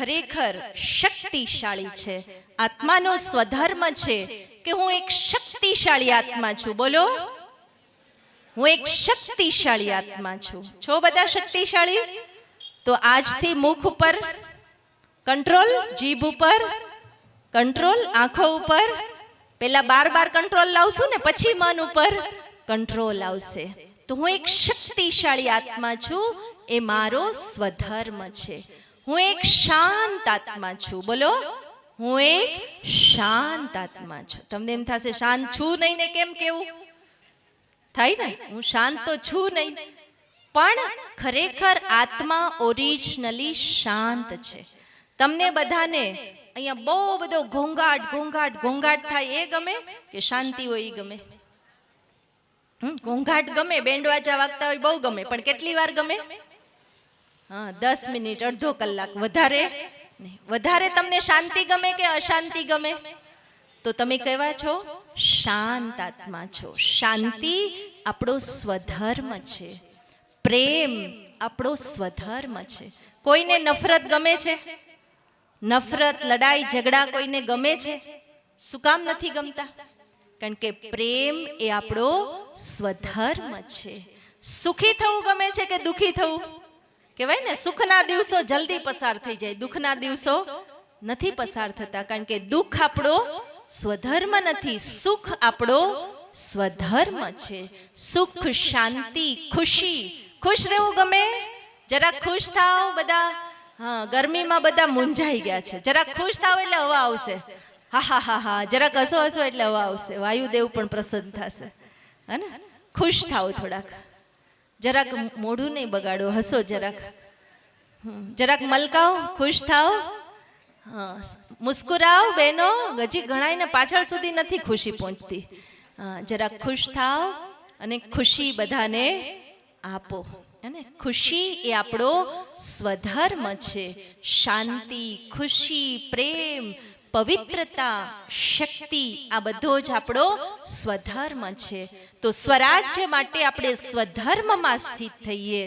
ખરેખર શક્તિશાળી છે. આત્માનો સ્વધર્મ છે કે હું એક શક્તિશાળી આત્મા છું. બોલો, હું એક શક્તિશાળી આત્મા છું. છો બધા શક્તિશાળી? તો આજથી મુખ ઉપર કંટ્રોલ, જીભ ઉપર કંટ્રોલ, આંખો ઉપર પેલા બાર કંટ્રોલ લાવશું ને પછી મન ઉપર કંટ્રોલ આવશે. તો હું એક શક્તિશાળી આત્મા છું, એ મારો સ્વધર્મ છે. હું એક શાંત આત્મા છું. બોલો, હું એક શાંત આત્મા છું. તમને એમ થશે શાંત છું નહીં ને કેમ કેવું થાય ને? હું શાંત તો છું નહીં, પણ ખરેખર આત્મા ઓરિજિનલી શાંત છે. તમને બધાને અહીંયા બહુ બધો ઘોંઘાટ ઘોંઘાટ ઘોંઘાટ થાય એ ગમે કે શાંતિ હોય એ ગમે? ઘોંઘાટ ગમે, બેન્ડ વાજા વાગતા હોય બહુ ગમે, પણ કેટલી વાર ગમે? હા, 10 મિનિટ, અડધો કલાક, વધારે નહીં. વધારે તમને શાંતિ ગમે કે અશાંતિ ગમે? તો તમે કેવા છો? શાંત આત્મા છો. શાંતિ આપણો સ્વધર્મ છે. પ્રેમ આપણો સ્વધર્મ છે. કોઈને નફરત ગમે છે? નફરત, લડાઈ, ઝઘડા કોઈને ગમે છે? શું કામ નથી ગમતા? કારણ કે પ્રેમ એ આપણો સ્વધર્મ છે. સુખી થવું ગમે છે કે દુખી થવું? કહેવાય ને સુખના દિવસો જલ્દી પસાર થઈ જાય, દુઃખના દિવસો નથી પસાર થતા, કારણ કે દુઃખ આપણો સ્વધર્મ નથી, સુખ આપણો સ્વધર્મ છે. સુખ, શાંતિ, ખુશી. ખુશ રહેવું ગમે? જરા ખુશ થાવ બધા. હા, ગરમીમાં બધા મૂંઝાઈ ગયા છે. જરાક ખુશ થાવ એટલે હવા આવશે. હા હા હા હા, જરાક હસો હસો એટલે હવા આવશે. વાયુદેવ પણ પ્રસન્ન થશે. હે ને? ખુશ થાવ થોડાક, જરાક મોઢું નહીં બગાડો, હસો જરાક, જરાક મલકાઓ, ખુશ થાવ. હા, મુસ્કુરાવ બેનો. હજી ઘણાઈને પાછળ સુધી નથી ખુશી પહોંચતી. જરાક ખુશ થાવ અને ખુશી બધાને આપો. અને ખુશી એ આપણો સ્વધર્મ છે. શાંતિ, ખુશી, પ્રેમ, પવિત્રતા, શક્તિ, આ બધો જ આપણો સ્વધર્મ છે. તો સ્વરાજ્ય માટે આપણે સ્વધર્મમાં સ્થિત થઈએ,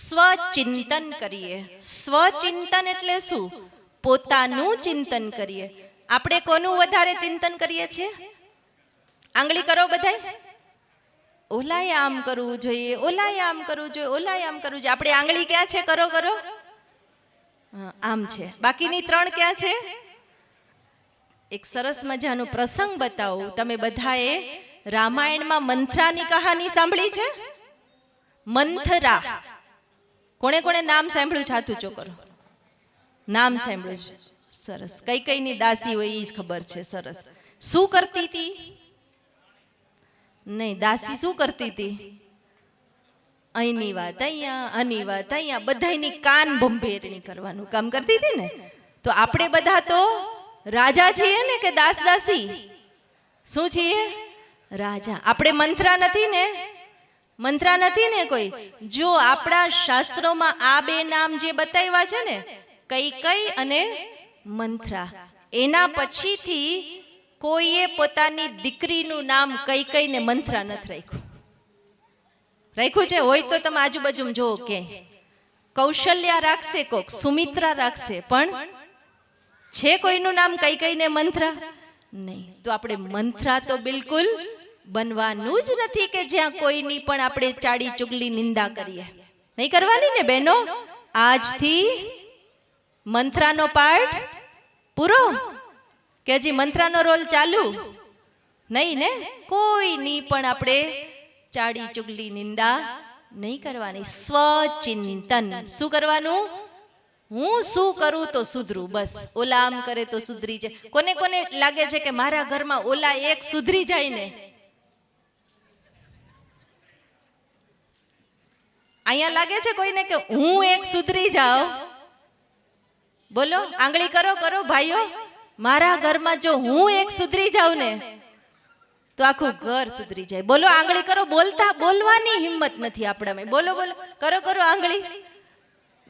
સ્વચિંતન કરીએ. સ્વચિંતન એટલે શું? પોતાનું ચિંતન કરીએ. આપણે કોનું વધારે ચિંતન કરીએ છીએ? આંગળી કરો બધાય. ઓલાય આમ કરવું જોઈએ, ઓલાય આમ કરવું જોઈએ, ઓલાય આમ કરવું જોઈએ. આપણે આંગળી ક્યાં છે? કરો કરો. આમ છે. બાકીની 3 ક્યાં છે? એક સરસ મજાનો પ્રસંગ બતાવું. તમે બધાએ રામાયણમાં મંથરાની કહાની સાંભળી છે? મંથરા. કોણે કોણે નામ સાંભળ્યું છે? હાથ ઊંચો કરો. નામ સાંભળ્યું છે? સરસ. કઈ કઈની દાસી હોય એ જ ખબર છે. સરસ. શું કરતી હતી? નહીં, દાસી શું કરતી હતી? અહીંની વાત અહીંયા, આની વાત અહીંયા, બધાની કાન ભંભેરણી કરવાનું કામ કરતી હતી ને. તો આપણે બધા તો રાજા છીએ ને કે દાસ દાસી? શું છીએ? રાજા. આપણે મંથરા નથી ને? મંથરા નથી ને કોઈ? જો આપણા શાસ્ત્રોમાં આ 2 નામ જે બતાવ્યા છે ને, કૈકેયી અને મંથરા, એના પછીથી કોઈએ પોતાની દીકરીનું નામ કૈકેયી ને મંથરા નથી રાખ્યું. રાખ્યું છે? હોય તો તમે આજુબાજુમાં જોવો કે કૌશલ્યા રાખશે, કોક સુમિત્રા રાખશે, પણ છે કોઈનું નામ કૈકેયી ને મંથરા? નહીં. તો આપણે મંથરા તો બિલકુલ બનવાનું જ નથી કે જ્યાં કોઈની પણ આપણે ચાડી ચુગલી નિંદા કરીએ. નહીં કરવાની ને બહેનો. આજથી મંથરાનો પાઠ પૂરો કે હજી મંથરાનો રોલ ચાલુ? નહીં ને. કોઈની પણ આપણે ચાડી ચુગલી નિંદા નહીં કરવાની. સ્વચિંતન. શું કરવાનું? હું શું કરું તો સુધરું, બસ. ઓલા આમ કરે તો સુધરી જાય. કોને કોને લાગે છે કે મારા ઘરમાં ઓલા એક સુધરી જાય ને? અહીંયા લાગે છે કોઈને કે હું એક સુધરી જાઉં? બોલો, આંગળી કરો કરો ભાઈઓ. મારા ઘરમાં જો હું એક સુધરી જાઉં ને તો આખું ઘર સુધરી જાય. બોલો, આંગળી કરો. બોલવાની હિંમત નથી આપણામાં. બોલો બોલો, કરો કરો આંગળી.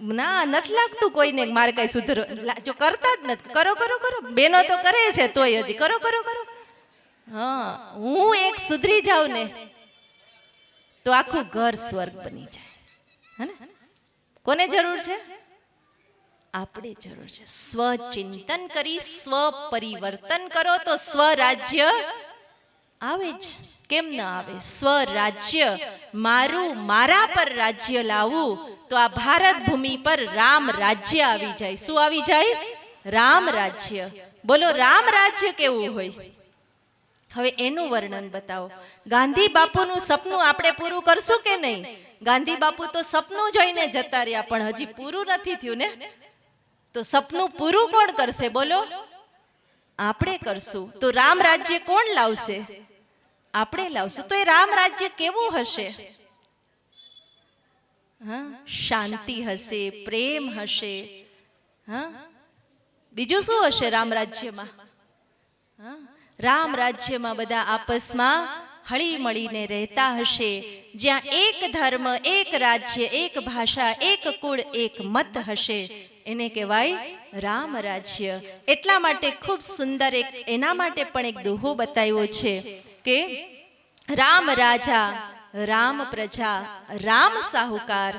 ના, નથી લાગતું કોઈને મારે કઈ સુધરો. જો કરતા જ નથી. કરો કરો કરો. બેનો તો કરે છે તોય હજી કરો કરો કરો. હા, હું એક સુધરી જાઉં ને તો આખું ઘર સ્વર્ગ બની જાય. હે ને? કોને જરૂર છે? આપણે જરૂર છે. સ્વચિંતન કરી સ્વ પરિવર્તન કરો તો સ્વરાજ્ય આવે જ. કેમ ન આવે? સ્વરાજ્ય મારું, મારા પર રાજ્ય લાવવું તો આ ભારત ભૂમિ પર રામ રાજ્ય આવી જાય. શું આવી જાય? રામ રાજ્ય. બોલો રામ રાજ્ય કેવું હોય? હવે એનું વર્ણન બતાવો. ગાંધી બાપુનું સપનું આપણે પૂરું કરશું કે નહીં? ગાંધી બાપુ તો સપનું જોઈને જતા રહ્યા, પણ હજી પૂરું નથી થયું ને. તો સપનું પૂરું કોણ કરશે? બોલો આપણે કરશું. તો રામ રાજ્ય કોણ લાવશે? આપણે લાવશું. તો એ રામ રાજ્ય કેવું હશે? હા, શાંતિ હશે, પ્રેમ હશે. હા, બીજું શું હશે રામ રાજ્યમાં? હા, રામ રાજ્યમાં બધા આપસમાં હળી મળીને રહેતા હશે, જ્યાં એક ધર્મ, એક રાજ્ય, એક ભાષા, એક કુળ, એક મત હશે. એને કહેવાય રામ રાજ્ય. એટલા માટે ખૂબ સુંદર એક એના માટે પણ એક દોહો બતાવ્યો છે કે રામ રાજા, રામ પ્રજા, રામ સાહુકાર,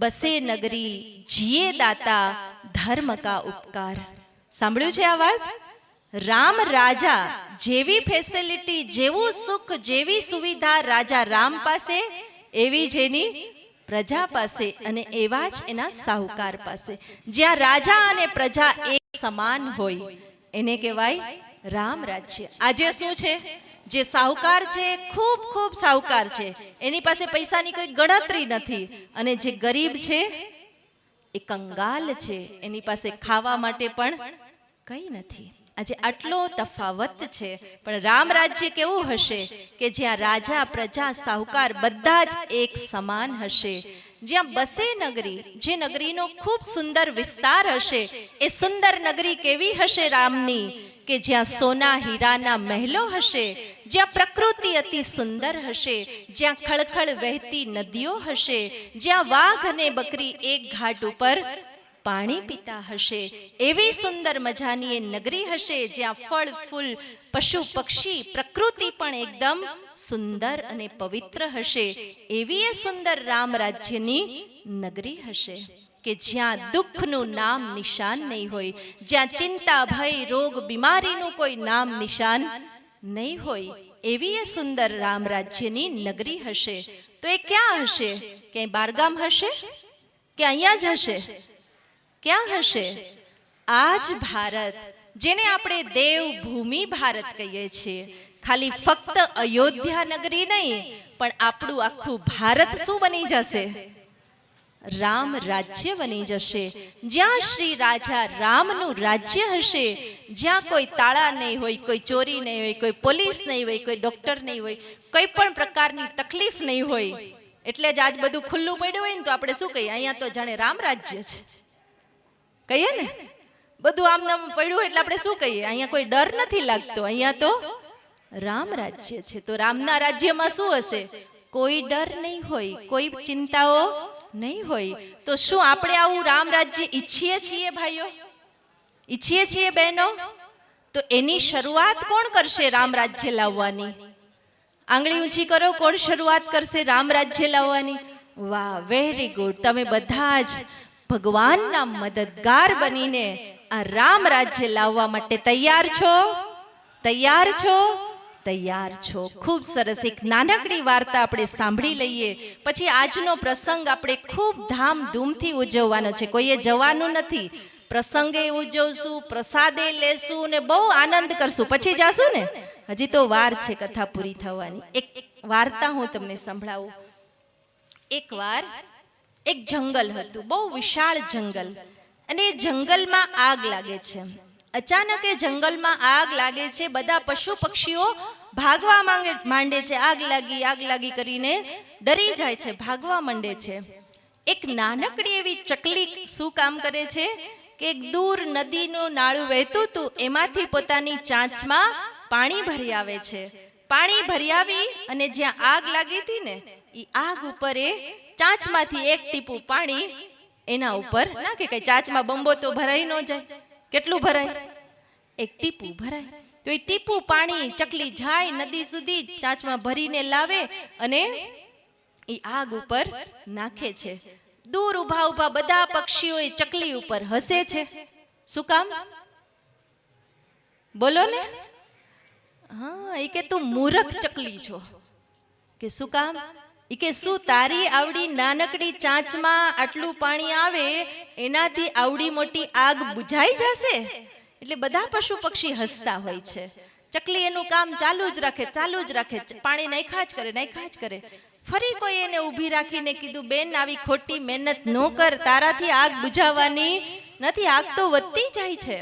બસે નગરી, જીએ દાતા, ધર્મ કા ઉપકાર. સાંભળ્યું છે આ વાત? રામ રાજા, જેવી ફેસિલિટી, જેવું સુખ, જેવી સુવિધા રાજા રામ પાસે, એવી જ એની પ્રજા પાસે, અને એવા જ એના સાહુકાર પાસે. જ્યાં રાજા અને પ્રજા એક સમાન હોય એને કહેવાય રામ રાજ્ય. આજે શું છે? જે સાહુકાર છે ખૂબ ખૂબ સાહુકાર છે, એની પાસે પૈસાની કોઈ ગણતરી નથી, અને જે ગરીબ છે એ કંગાલ છે, એની પાસે ખાવા માટે પણ કંઈ નથી. આજે આટલો તફાવત છે. પણ રામ રાજ્ય કેવું હશે? કે જ્યાં રાજા, પ્રજા, સાહુકાર બધા જ એક સમાન હશે. જ્યાં બસે નગરી, જે નગરીનો ખૂબ સુંદર વિસ્તાર હશે, એ સુંદર નગરી કેવી હશે રામની? કે જ્યાં સોના હીરાના મહેલો હશે, જ્યાં પ્રકૃતિ અતિ સુંદર હશે, જ્યાં ખળખળ વહેતી નદીઓ હશે, જ્યાં વાઘ અને બકરી એક ઘાટ ઉપર પાણી પીતા હશે. એવી સુંદર મજાની એ નગરી હશે, જ્યાં ફળ, ફૂલ, પશુ, પક્ષી, પ્રકૃતિ પણ એકદમ સુંદર અને પવિત્ર હશે. એવી એ સુંદર રામ રાજ્યની નગરી હશે કે જ્યાં દુઃખનું નામ નિશાન નહીં હોય, જ્યાં ચિંતા, ભય, રોગ, બીમારીનું કોઈ નામ નિશાન નહીં હોય. એવી એ સુંદર રામ રાજ્યની નગરી હશે. તો એ ક્યાં હશે? ક્યાંય બારગામ હશે કે અહીંયા જ હશે? ક્યાં હશે? આ જ ભારત, જેને આપણે દેવભૂમિ ભારત કહીએ છીએ. ખાલી ફક્ત અયોધ્યા નગરી નહીં, પણ આપણું આખું ભારત શું બની જશે? રામ રાજ્ય બની જશે. જ્યાં શ્રી રાજા રામનું રાજ્ય હશે, જ્યાં કોઈ તાળા નહીં હોય, કોઈ ચોરી નહીં હોય, કોઈ પોલીસ નહીં હોય, કોઈ ડોક્ટર નહીં હોય, કોઈ પણ પ્રકારની તકલીફ નહીં હોય. એટલે જ આજ બધું ખુલ્લું પડ્યું હોય ને તો આપણે શું કહીએ? અહીંયા તો જાણે રામ રાજ્ય છે કહીએ ને. બધું આમ નામ પડ્યું એટલે આપણે શું કહીએ? અહીંયા કોઈ ડર નથી લાગતો, અહીંયા તો રામ રાજ્ય છે. તો રામના રાજ્યમાં શું હશે? કોઈ ડર નહીં હોય, કોઈ ચિંતાઓ નહીં હોય. તો શું આપણે આવું રામ રાજ્ય ઈચ્છીએ છીએ ભાઈઓ? ઈચ્છીએ છીએ બહેનો? તો એની શરૂઆત કોણ કરશે રામ રાજ્ય લાવવાની? આંગળી ઊંચી કરો, કોણ શરૂઆત કરશે રામ રાજ્ય લાવવાની? વાહ, વેરી ગુડ. તમે બધા જ ભગવાનના મદદગાર બનીને આ રામ રાજ્ય લાવવા માટે તૈયાર છો? તૈયાર છો? તૈયાર છો. ખૂબ સરસ. એક નાનકડી વાર્તા આપણે સાંભળી લઈએ, પછી આજનો પ્રસંગ આપણે ખૂબ ધામધૂમથી ઉજવવાનો છે. કોઈએ જવાનું નથી. પ્રસંગે ઉજવશું, પ્રસાદે લેશું ને બહુ આનંદ કરશું, પછી જાશું ને. હજી તો વાર છે કથા પૂરી થવાની. એક વાર્તા હું તમને સંભળાવું. એકવાર એક જંગલ હતું, બહુ વિશાળ જંગલ, અને એ જંગલમાં આગ લાગે છે. અચાનક એ જંગલમાં આગ લાગે છે. બધા પશુ પક્ષીઓ ભાગવા માંડે છે. આગ લાગી કરીને ડરી જાય છે, ભાગવા માંડે છે. એક નાનકડી એવી ચકલી શું કામ કરે છે કે એક દૂર નદીનું નાળું વહેતું હતું, એમાંથી પોતાની ચાંચમાં પાણી ભરી આવે છે. પાણી ભરી આવી અને જ્યાં આગ લાગી હતી ને, એ આગ ઉપર એ ચાંચમાંથી એક ટીપું પાણી એના ઉપર નાખે. કઈ ચાંચમાં બંબો તો ભરાઈ ન જાય. કેટલું ભરાય? એક ટીપું ભરાય. તો એ ટીપું પાણી ચકલી જાય નદી સુધી, ચાંચમાં ભરીને લાવે અને એ આગ ઉપર નાખે છે. દૂર ઊભા ઊભા બધા પક્ષીઓ એ ચકલી ઉપર હસે છે. શું કામ? બોલો ને. હા, એ કે તું મૂરખ ચકલી છો. કે શું કામ? એ કે શું તારી આવડી નાનકડી ચાંચમાં આટલું પાણી આવે એનાથી આવડી મોટી આગ બુઝાઈ જશે? એટલે બધા પશુ પક્ષી હસતા હોય છે. ચકલી એનું કામ ચાલુ જ રાખે, ચાલુ જ રાખે, પાણી નાખ્યા જ કરે, નાખ્યા જ કરે. ફરી કોઈ એને ઊભી રાખીને કીધું, બેન આવી ખોટી મહેનત ન કર, તારાથી આગ બુઝાવવાની નથી, આગ તો વધતી જાય છે.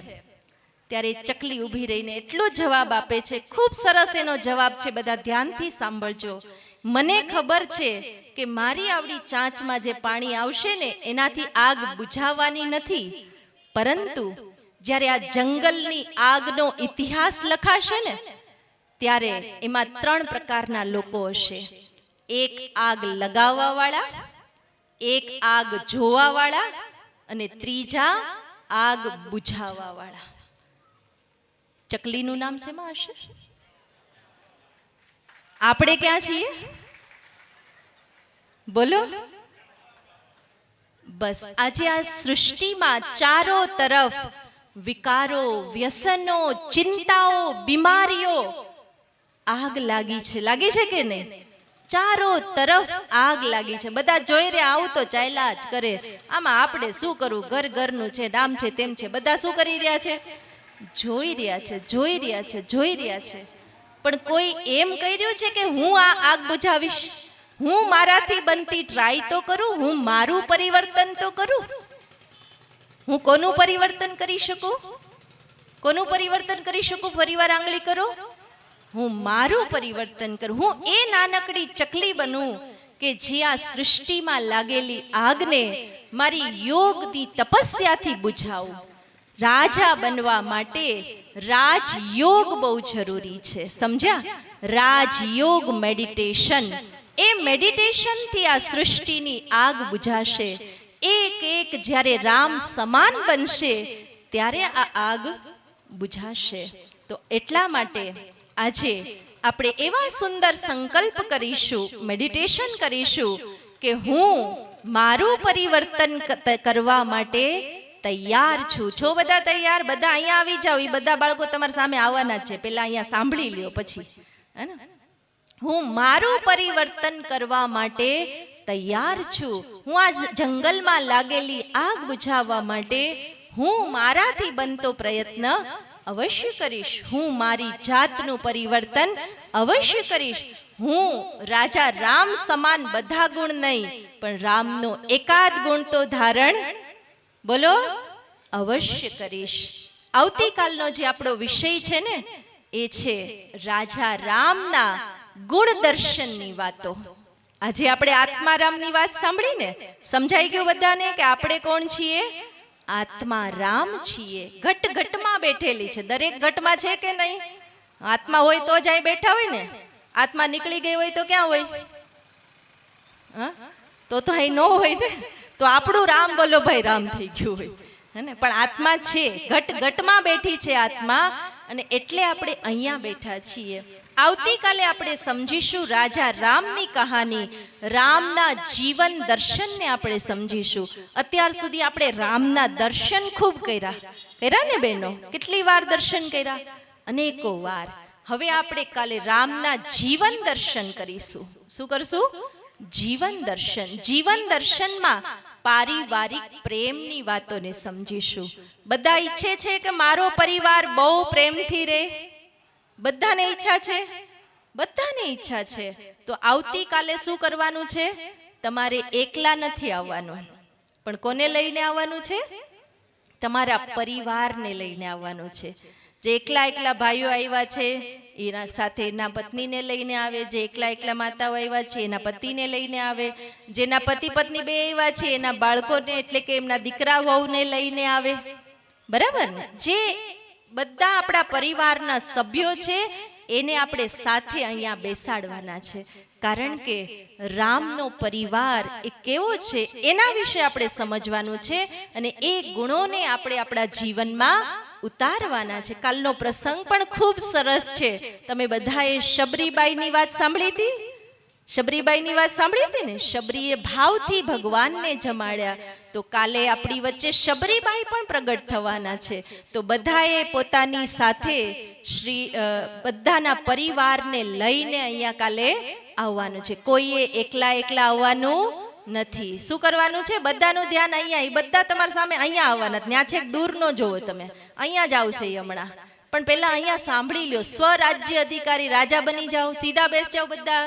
ત્યારે ચકલી ઊભી રહીને એટલો જવાબ આપે છે, ખૂબ સરસ એનો જવાબ છે, બધા ધ્યાનથી સાંભળજો. મને ખબર છે કે મારી આવડી ચાંચમાં જે પાણી આવશે ને એનાથી આગ બુઝાવવાની નથી, પરંતુ જ્યારે આ જંગલની આગનો ઇતિહાસ લખાશે ને ત્યારે એમાં 3 પ્રકારના લોકો હશે. એક આગ લગાવવા વાળા, એક આગ જોવા વાળા અને ત્રીજા આગ બુઝાવવા વાળા. ચકલીનું નામ શેમાં હશે? આપણે ક્યાં છીએ? બોલો. બસ આજે આ સૃષ્ટિમાં ચારો તરફ વિકારો, વ્યસનો, ચિંતાઓ, બીમારીઓ, આગ લાગી છે. લાગી છે કે નહીં? ચારો તરફ આગ લાગી છે. બધા જોઈ રહ્યા, આવું તો ચાલ્યા જ કરે. આમાં આપણે શું કરવું? ઘર ઘરનું છે, ડામ છે, તેમ છે. બધા શું કરી રહ્યા છે? જોઈ રહ્યા છે, જોઈ રહ્યા છે, જોઈ રહ્યા છે. પણ કોઈ એમ કર્યું છે કે હું આ આગ બુઝાવીશ, હું મારાથી બનતી ટ્રાય તો કરું, હું મારું પરિવર્તન તો કરું. હું કોનું પરિવર્તન કરી શકું? કોનું પરિવર્તન કરી શકું? ફરીવાર આંગળી કરો. હું મારું પરિવર્તન કરું. હું એ નાનકડી ચકલી બનું કે જે આ સૃષ્ટિમાં લાગેલી આગને મારી યોગની તપસ્યાથી બુઝાવું. રાજા બનવા માટે રાજયોગ બહુ જરૂરી છે, સમજ્યા? રાજયોગ, મેડિટેશન. એ મેડિટેશનથી આ સૃષ્ટિની આગ બુઝાશે. એક એક જ્યારે રામ સમાન બનશે ત્યારે આ આગ બુઝાશે. તો એટલા માટે આજે આપણે એવા સુંદર સંકલ્પ કરીશું, મેડિટેશન કરીશું કે હું મારું પરિવર્તન કરવા માટે તૈયાર છું. છો બધા તૈયાર? બધા અહીંયા આવી જાઓ. એ બધા બાળકો તમારા સામે આવવાના જ છે, પેલા અહીંયા સાંભળી લ્યો પછી, હે ને? હું મારું પરિવર્તન કરવા માટે તૈયાર છું. હું આ જંગલમાં લાગેલી આગ બુઝાવવા માટે હું મારાથી બનતો પ્રયત્ન અવશ્ય કરીશ. હું મારી જાતનું પરિવર્તન અવશ્ય કરીશ. હું રાજા રામ સમાન બધા ગુણ નહીં, પણ રામનો એકાદ ગુણ તો ધારણ, બોલો, અવશ્ય કરીશ. આવતીકાલનો જે આપણો વિષય છે ને એ છે રાજા રામના ગુણ દર્શનની વાતો. આજે આપણે આત્મારામની વાત સાંભળીને સમજાઈ ગયું બધાને કે આપણે કોણ છીએ? આત્મારામ છીએ. ઘટ ઘટમાં બેઠેલી છે. દરેક ઘટમાં છે કે નહીં? આત્મા હોય તો જ અહીં બેઠા હોય ને. આત્મા નીકળી ગઈ હોય તો ક્યાં હોય? હા, તો અહીં ન હોય ને. તો આપણું રામ બોલો ભાઈ રામ થઈ ગયું હોય, હે ને? પણ આત્મા છે, ઘટ ઘટમાં બેઠી છે આત્મા, અને એટલે આપણે અહીંયા બેઠા છીએ. આવતીકાલે આપણે સમજીશું રાજા રામની કહાની, રામના જીવન દર્શનને આપણે સમજીશું. અત્યાર સુધી આપણે રામના દર્શન ખૂબ કર્યા ને બહેનો? કેટલી વાર દર્શન કર્યા? અનેકો વાર. હવે આપણે કાલે રામના જીવન દર્શન કરીશું. શું કરશું? જીવન દર્શન. જીવન દર્શનમાં પારિવારિક પ્રેમની વાતોને સમજીશું. બધા ઈચ્છે છે કે મારો પરિવાર બહુ પ્રેમથી રહે? બધાને ઈચ્છા છે? બધાને ઈચ્છા છે. તો આવતીકાલે શું કરવાનું છે? તમારે એકલા નથી આવવાનું, પણ કોને લઈને આવવાનું છે? તમારા પરિવારને લઈને આવવાનું છે. જે એકલા એકલા ભાઈઓ આવ્યા છે એના સાથે એના પત્નીને લઈને આવે. જે એકલા એકલા માતાઓ આવ્યા છે એના પતિને લઈને આવે. જેના પતિ પત્ની બે આવ્યા છે એના બાળકોને, એટલે કે એમના દીકરા વહુને લઈને આવે. બરાબર ને? જે બધા આપણા પરિવારના સભ્યો છે એને આપણે સાથે અહીંયા બેસાડવાના છે. કારણ કે રામનો પરિવાર એ કેવો છે એના વિશે આપણે સમજવાનું છે, અને એ ગુણોને આપણે આપણા જીવનમાં ઉતારવાના છે. કાલનો પ્રસંગ પણ ખૂબ સરસ છે. તમે બધાએ શબરીબાઈની વાત સાંભળી હતી? શબરીબાઈની વાત સાંભળી હતી ને, શબરીએ ભાવથી ભગવાનને જમાડ્યા. તો કાલે આપણી વચ્ચે શબરીબાઈ પણ પ્રગટ થવાના છે. તો બધાએ પોતાની સાથે બધાના પરિવારને લઈને અહીંયા કાલે આવવાનું છે. કોઈએ એકલા એકલા આવવાનું નથી. શું કરવાનું છે? બધાનું ધ્યાન અહીંયા. એ બધા તમારા સામે અહીંયા આવવાના. ત્યાં છેક દૂર ન જોવો તમે, અહીંયા જ આવશે હમણાં. પણ પહેલા અહીંયા સાંભળી લ્યો. સ્વરાજ્ય અધિકારી રાજા બની જાઓ, સીધા બેસ જાઓ બધા,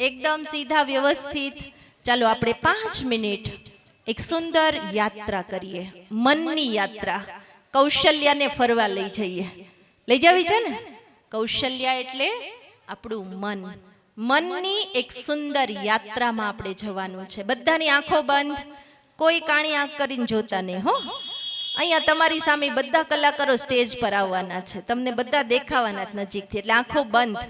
એકદમ સીધા વ્યવસ્થિત. ચાલો આપણે 5 મિનિટ એક સુંદર યાત્રા કરીએ, મનની યાત્રા. કૌશલ્યાને ફરવા લઈ જઈએ. લઈ જવી છે ને? કૌશલ્યા એટલે આપણું મન. મનની એક સુંદર યાત્રામાં આપણે જવાનું છે. બધાની આંખો બંધ, કોઈ કાણી આંખ કરીને જોતા નહીં હો. અહીંયા તમારી સામે બધા કલાકારો સ્ટેજ પર આવવાના છે, તમને બધા દેખાવાના નજીકથી, એટલે આંખો બંધ.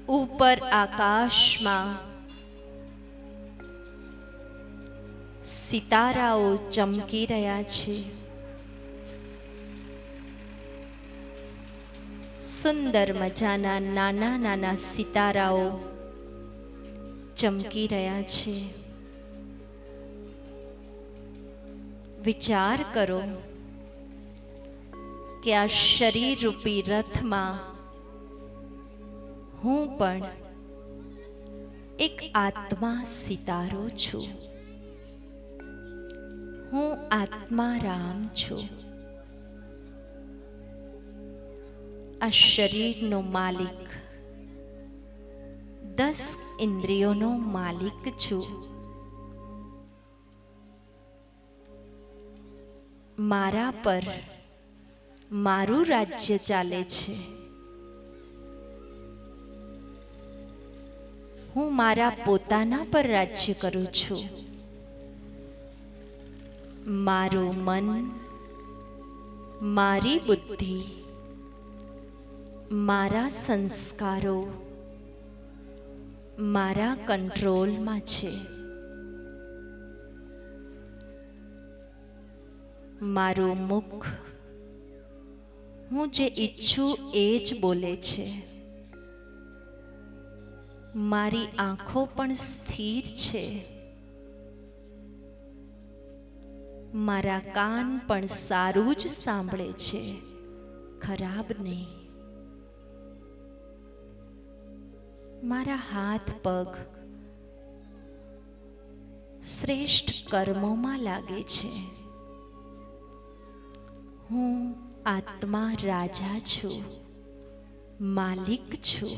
ઉપર આકાશમાં સિતારાઓ ચમકી રહ્યા છે. સુંદર મજાના નાના નાના સિતારાઓ ચમકી રહ્યા છે. વિચાર કરો કે આ શરીર રૂપી રથમાં હું પણ એક આત્મા સિતારો છું. હું આત્મા રામ છું. આ શરીરનો માલિક, 10 ઇન્દ્રિયોનો માલિક છું. મારા પર મારું રાજ્ય ચાલે છે. હું મારા પોતાના પર રાજ્ય કરું છું. મારું મન, મારી બુદ્ધિ, મારા સંસ્કારો મારા કંટ્રોલમાં છે. મારું મુખ, હું જે ઈચ્છું એ જ બોલે છે. મારી આંખો પણ સ્થિર છે. મારા કાન પણ સારું જ સાંભળે છે, ખરાબ નહીં. મારા હાથ પગ શ્રેષ્ઠ કર્મોમાં લાગે છે. હું આત્મા રાજા છું, માલિક છું.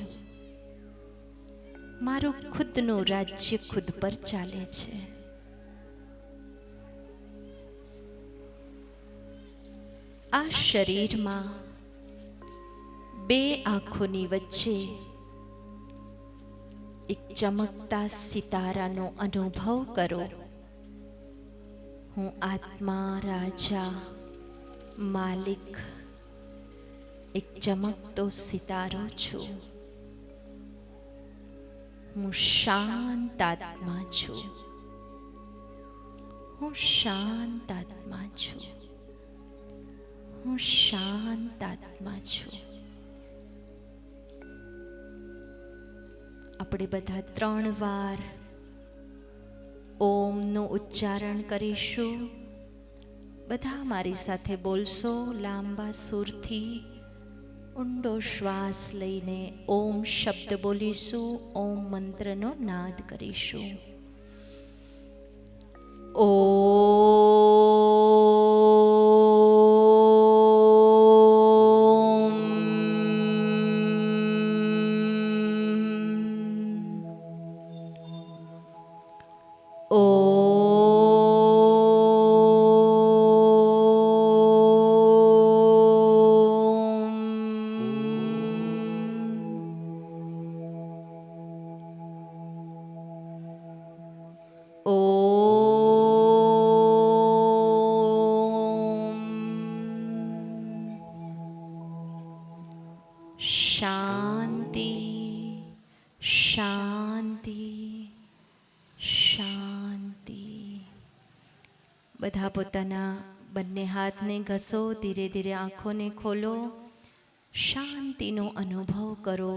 મારું ખુદનું રાજ્ય ખુદ પર ચાલે છે. આ શરીરમાં 2 આંખોની વચ્ચે એક ચમકતા સિતારાનો અનુભવ કરો. હું આત્મા રાજા માલિક એક ચમકતો સિતારો છું. હું શાંત આત્મા છું. હું શાંત આત્મા છું. હું શાંત આત્મા છું. આપણે બધા 3 વાર ઓમનું ઉચ્ચારણ કરીશું. બધા મારી સાથે બોલશો. લાંબા સુરથી ઊંડો શ્વાસ લઈને ઓમ શબ્દ બોલીશું. ઓમ મંત્રનો નાદ કરીશું. શાંતિ શાંતિ શાંતિ. બધા પોતાના બંને હાથને ઘસો. ધીરે ધીરે આંખોને ખોલો. શાંતિનો અનુભવ કરો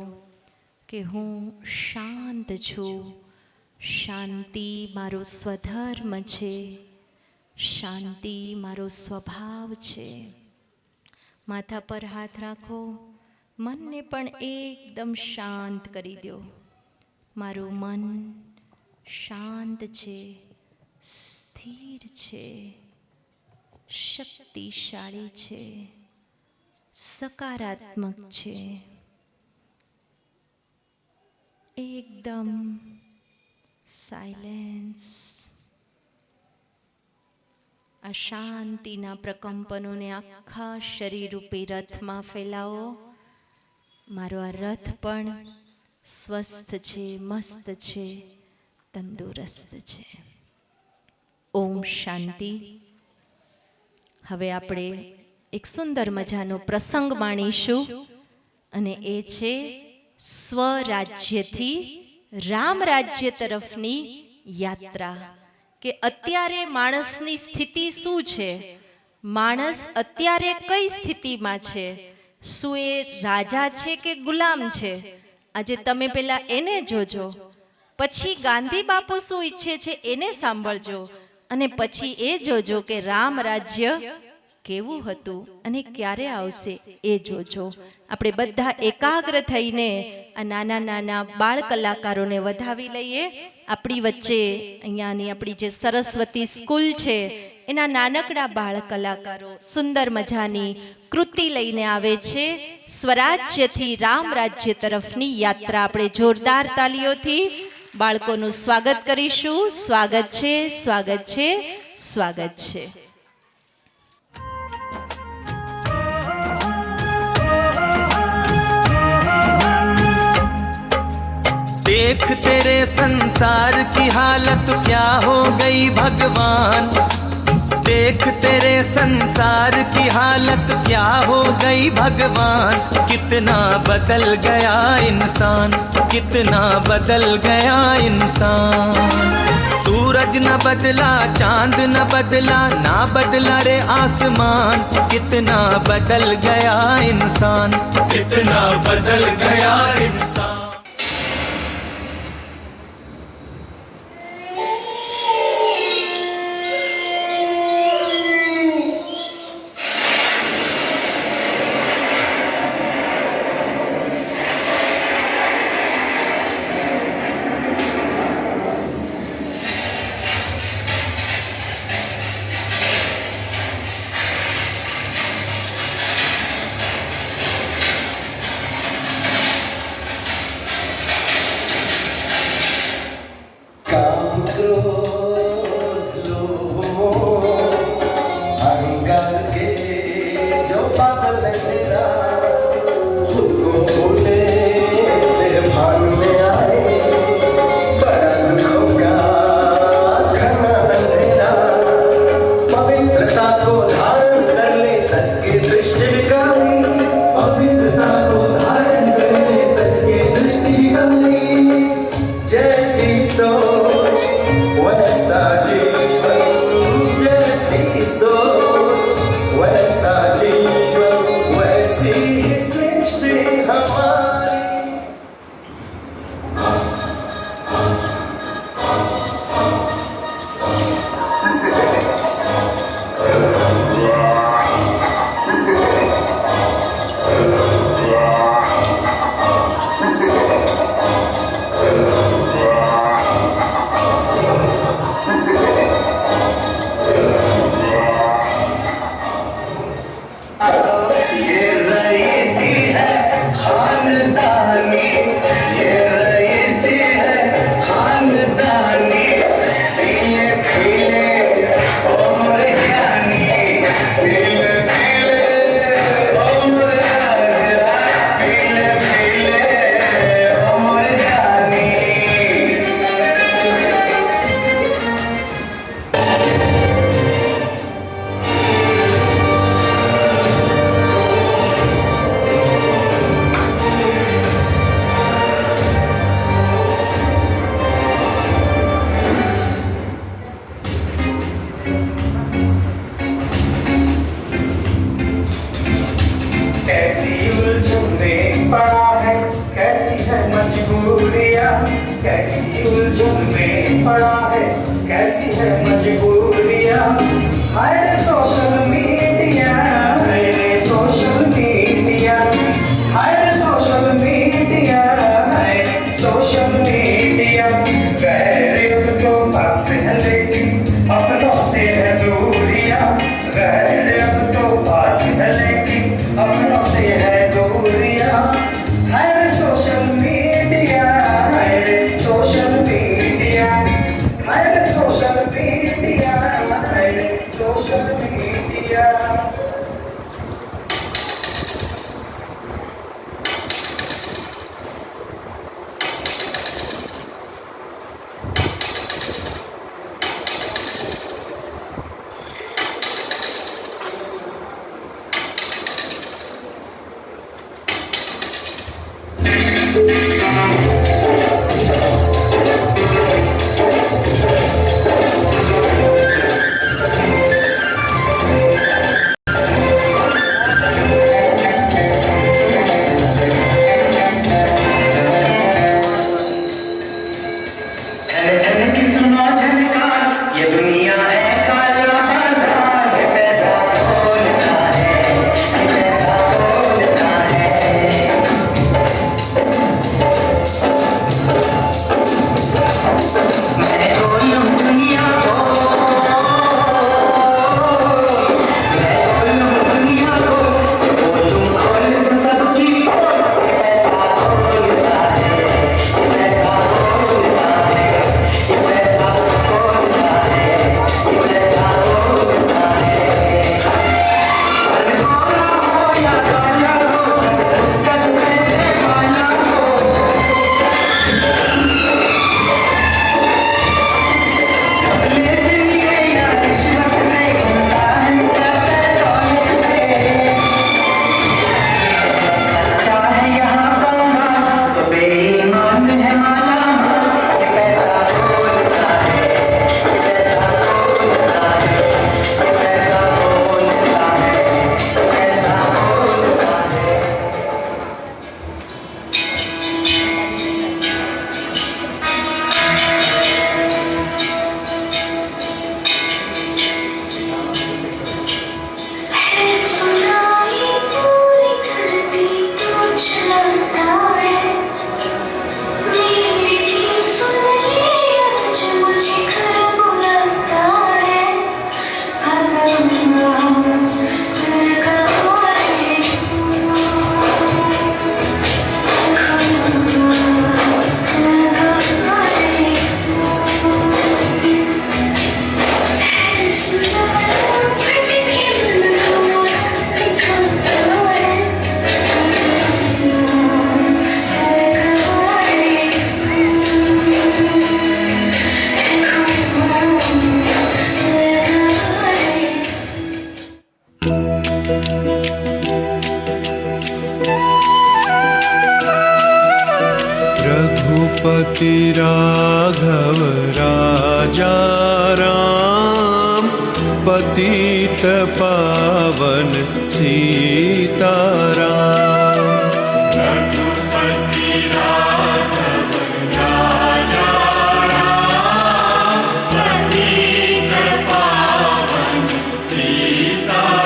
કે હું શાંત છું. શાંતિ મારો સ્વધર્મ છે, શાંતિ મારો સ્વભાવ છે. માથા પર હાથ રાખો, મનને પણ એકદમ શાંત કરી દો. મારું મન શાંત છે, સ્થિર છે, શક્તિશાળી છે, સકારાત્મક છે, એકદમ સાયલેન્સ. આ શાંતિના પ્રકંપનોને આખા શરીર રૂપી રથમાં ફેલાવો. મારો આ રથ પણ સ્વસ્થ છે, મસ્ત છે, તંદુરસ્ત છે. ઓમ શાંતિ. હવે આપણે એક સુંદર મજાનો પ્રસંગ માણીશું અને એ છે સ્વરાજ્યથી રામ રાજ્ય તરફની યાત્રા. કે અત્યારે માણસની સ્થિતિ શું છે, માણસ અત્યારે કઈ સ્થિતિમાં છે, શું એ રાજા છે કે ગુલામ છે? આજે તમે પહેલા એને જોજો, પછી ગાંધી બાપુ શું ઈચ્છે છે એને સાંભળજો, અને પછી એ જોજો કે રામ રાજ્ય કેવું હતું અને ક્યારે આવશે એ જોજો. આપણે બધા એકાગ્ર થઈને આ નાના નાના બાળ કલાકારોને વધાવી લઈએ. આપણી વચ્ચે અહીંયાની આપણી જે સરસ્વતી સ્કૂલ છે એના નાનકડા બાળ કલાકારો સુંદર મજાની કૃતિ લઈને આવે છે. સ્વરાજ્યથી રામ રાજ્ય તરફની યાત્રા. આપણે જોરદાર તાલીઓથી બાળકોનું સ્વાગત કરીશું. સ્વાગત છે, સ્વાગત છે, સ્વાગત છે. देख तेरे संसार की हालत क्या हो गई भगवान, देख तेरे संसार की हालत क्या हो गई भगवान. कितना बदल गया इंसान, कितना बदल गया इंसान. सूरज न बदला, चांद न बदला, ना बदला रे आसमान. कितना बदल गया इंसान, कितना बदल गया इंसान. वैसा जीवन वैसी पड़ा है, कैसी है मजबूरियां। हाय रे सोशल मीडिया, हाय रे सोशल मीडिया, हाय रे सोशल मीडिया, हाय रे सोशल मीडिया। गैर तो पास है लेकिन अपनों से है दूरियां। गैर तो पास है लेकिन अपनों से है दूरियां। हाय रे सोशल मीडिया, हाय रे सोशल मीडिया, हाय रे सोशल मीडिया, हाय रे सोशल मीडिया। ये दुनिया है काला बाजार, ये पैसा खोलता है, ये पैसा खोलता है। मैं बोलूं दुनिया को, मैं बोलूं दुनिया को, बोलूं खोल सबकी पोल। ये पैसा खोलता है, ये पैसा खोलता है, ये पैसा खोलता है, ये पैसा खोलता है। अनमोला हो या काला हो, उसका पैसे वाला हो। अपने लिए या रिश्वत में होता है क्या पैसा से। सच्चा है यहाँ कहूँगा तो बेईमान है मालामाल। ये पैसा खोलता है, ये पैसा खोलता है, ये पैसा खोलता है, ये पैसा खोलता है। सुनाई पूरी करती कुछ लगता है, मेरी भी सुन ले आज मुझे घर बुलाता है। अगर मैं कहाँ है तू, कहाँ है तू। रघुपति राघव राजा राम, पतित पावन सीताराम। रघुपति राघव राजा राम, पतित पावन सीताराम।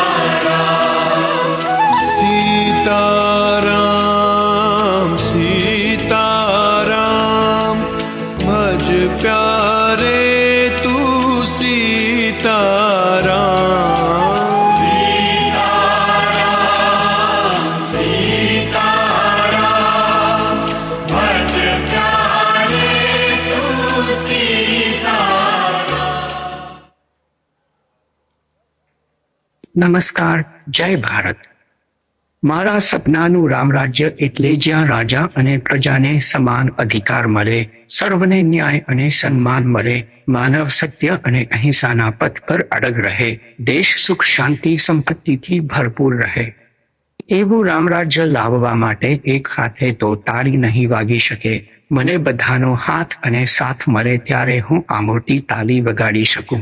सीताराम सीताराम, भज प्यारे तू सीताराम। सीताराम सीताराम, भज प्यारे तू सीताराम। નમસ્કાર, જય ભારત. મારા સપનાનું રામરાજ્ય એટલે જ્યાં રાજા અને પ્રજાને સમાન અધિકાર મળે, સર્વને ન્યાય અને સન્માન મળે, માનવ સત્ય અને અહિંસાના પથ પર અડગ રહે, દેશ સુખ શાંતિ સંપત્તિથી ભરપૂર રહે. એવું રામરાજ્ય લાવવા માટે એક હાથે તો તાળી નહીં વાગી શકે. મને બધાનો હાથ અને સાથ મળે ત્યારે હું આ મોટી તાળી વગાડી શકું.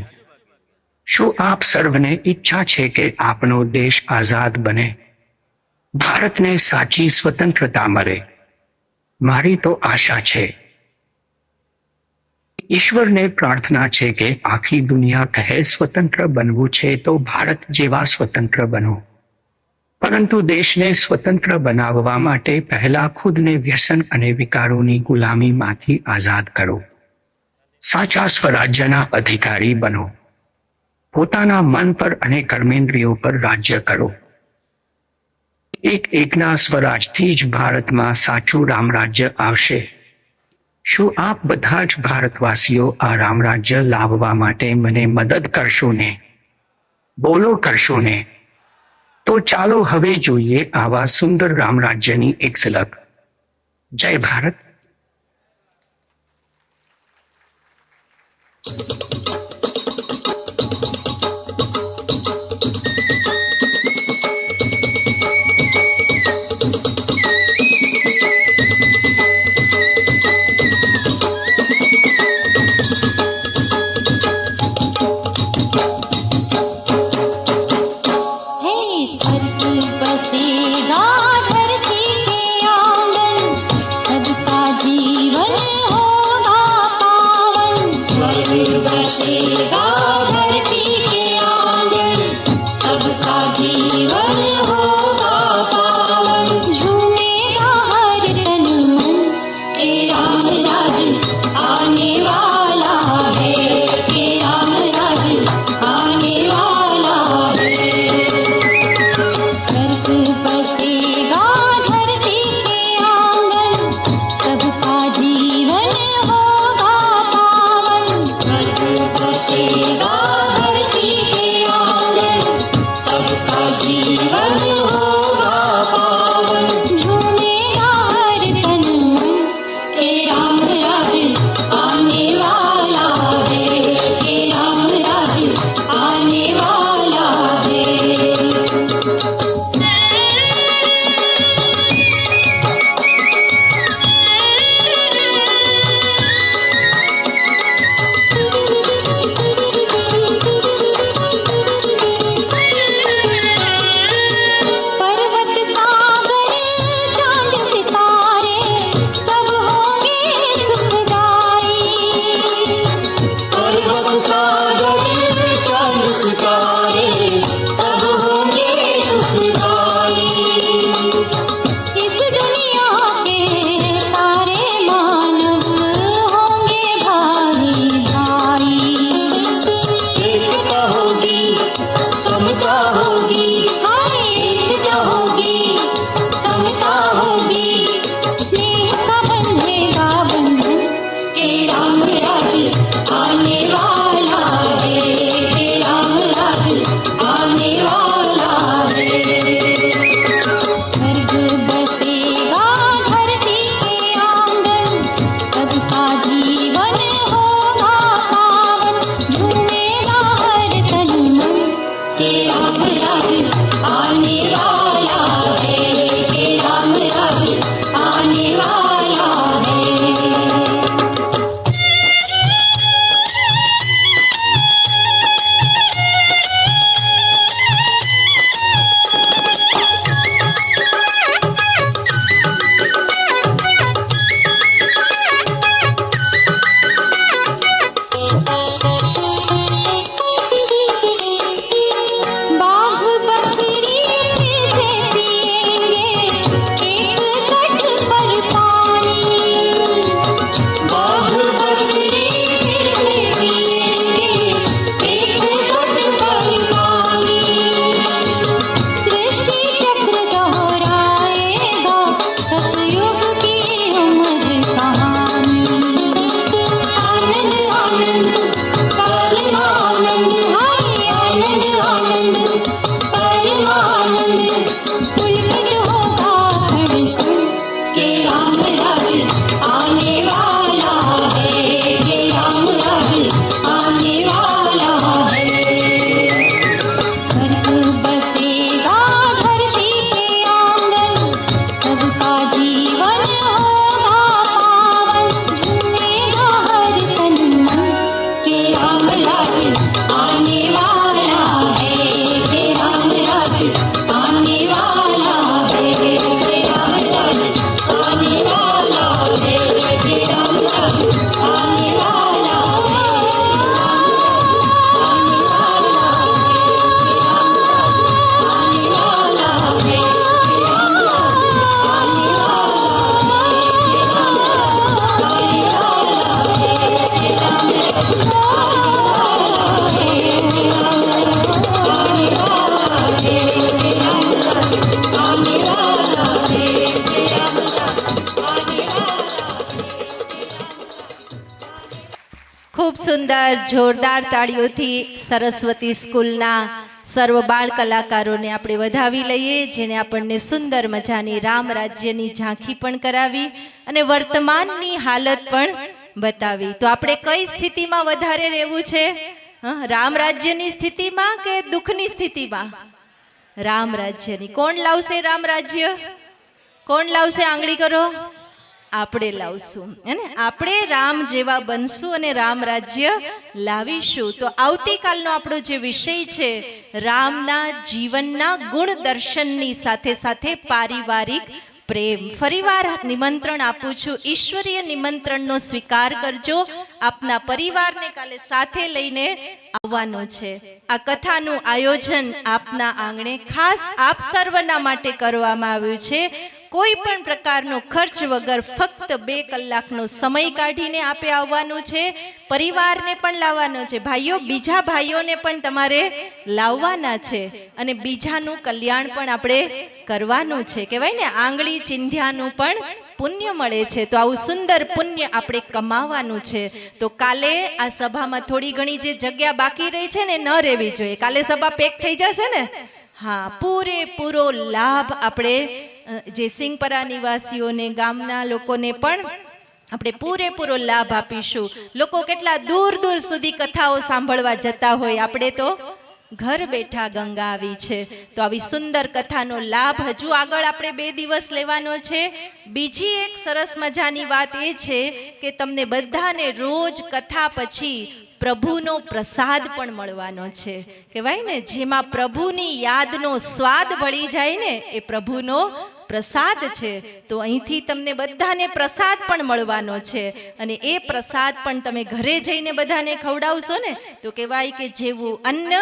શું આપ સર્વને ઈચ્છા છે કે આપનો દેશ આઝાદ બને, ભારતને સાચી સ્વતંત્રતા મળે? મારી તો આશા છે. ઈશ્વરને પ્રાર્થના છે કે આખી દુનિયા કહે સ્વતંત્ર બનવું છે તો ભારત જેવા સ્વતંત્ર બનો, પરંતુ દેશને સ્વતંત્ર બનાવવા માટે પહેલા ખુદને વ્યસન અને વિકારોની ગુલામીમાંથી આઝાદ કરો. સાચા સ્વરાજ્યના અધિકારી બનો. પોતાના મન પર અને કર્મેન્દ્રિયો પર રાજ્ય કરો. એકના સ્વરાજથી જ ભારતમાં સાચું રામરાજ્ય આવશે. શું આપ બધા જ ભારતવાસીઓ આ રામરાજ્ય લાવવા માટે મને મદદ કરશો ને? બોલો કરશો ને? તો ચાલો હવે જોઈએ આવા સુંદર રામરાજ્યની એક ઝલક. જય ભારત. जीवन होगा पावन, स्वर्ग ખૂબ સુંદર જોરદાર તાળીઓથી સરસ્વતી સ્કૂલના સર્વ બાળ કલાકારોને આપણે વધાવી લઈએ, જેણે આપણને સુંદર મજાની રામ રાજ્યની ઝાંખી પણ કરાવી અને વર્તમાનની હાલત પણ બતાવી. તો આપણે કઈ સ્થિતિમાં વધારે રહેવું છે? રામ રાજ્યની સ્થિતિમાં કે દુઃખની સ્થિતિમાં? રામ રાજ્યની. કોણ લાવશે રામ રાજ્ય? કોણ લાવશે? આંગળી કરો. આપણે લાવશું, હે ને? આપણે રામ જેવા બનશું અને રામ રાજ્ય લાવીશું. તો આવતીકાલનો આપણો જે વિષય છે, રામના જીવનના ગુણ દર્શનની સાથે સાથે પારિવારિક પ્રેમ. ફરીવાર નિમંત્રણ આપું છું, ઈશ્વરીય નિમંત્રણનો સ્વીકાર કરજો. આપના પરિવારને કાલે સાથે લઈને આવવાનો છે. આ કથાનું આયોજન આપના આંગણે ખાસ આપ સર્વના માટે કરવામાં આવ્યું છે. કોઈ પણ પ્રકારનો ખર્ચ વગર ફક્ત 2 કલાકનો સમય કાઢીને આપે આવવાનું છે. પરિવારને પણ લાવવાનો છે. ભાઈઓ, બીજા ભાઈઓને પણ તમારે લાવવાના છે અને બીજાનું કલ્યાણ પણ આપણે કરવાનું છે. કહેવાય ને, આંગળી ચિંધ્યાનું પણ પુણ્ય મળે છે. તો આવું સુંદર પુણ્ય આપણે કમાવાનું છે. તો કાલે આ સભામાં થોડી ઘણી જે જગ્યા બાકી રહી છે ને, ન રહેવી જોઈએ. કાલે સભા પેક થઈ જશે ને? હા, પૂરેપૂરો લાભ આપણે જે સિંગપરા નિવાસીઓને, ગામના લોકોને પણ આપણે પૂરેપૂરો લાભ આપીશું. લોકો કેટલા દૂર દૂર સુધી કથાઓ સાંભળવા જતા હોય, આપણે તો ઘર બેઠા ગંગા આવી છે. તો આવી સુંદર કથાનો લાભ હજુ આગળ આપણે 2 દિવસ લેવાનો છે. બીજી એક સરસ મજાની વાત એ છે કે તમને બધાને રોજ કથા પછી પ્રભુનો પ્રસાદ પણ મળવાનો છે. કહેવાય ને, જેમાં પ્રભુની યાદનો સ્વાદ ભળી જાય ને, એ પ્રભુનો પ્રસાદ છે. તો અહીંથી તમને બધાને પ્રસાદ પણ મળવાનો છે અને એ પ્રસાદ પણ તમે ઘરે જઈને બધાને ખવડાવશો ને, તો કહેવાય કે જેવું અન્ન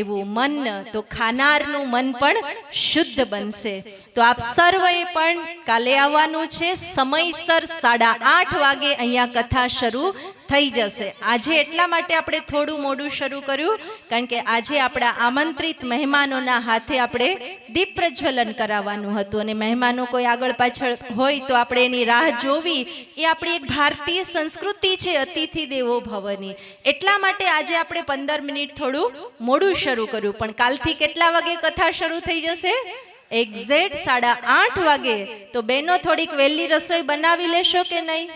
એવું મન. તો ખાનારનું મન પણ શુદ્ધ બનશે. તો આપ સર્વે પણ કાલે આવવાનું છે. સમયસર 8:30 વાગે અહીંયા કથા શરૂ થઈ જશે. આજે એટલા માટે આપણે થોડું મોડું શરૂ કર્યું, કારણ કે આજે આપણા આમંત્રિત મહેમાનોના હાથે આપણે દીપ પ્રજ્વલન કરાવવાનું હતું અને મહેમાનો કોઈ આગળ પાછળ હોય તો આપણે એની રાહ જોવી. એ આપણી એક ભારતીય સંસ્કૃતિ છે, અતિથિ દેવો ભવની. એટલા માટે આજે આપણે 15 મિનિટ થોડું મોડું શરૂ કર્યું. પણ કાલથી કેટલા વાગે કથા શરૂ થઈ જશે? એક્ઝેક્ટ 8:30 વાગે. તો બહેનો થોડીક વહેલી રસોઈ બનાવી લેશો કે નહીં?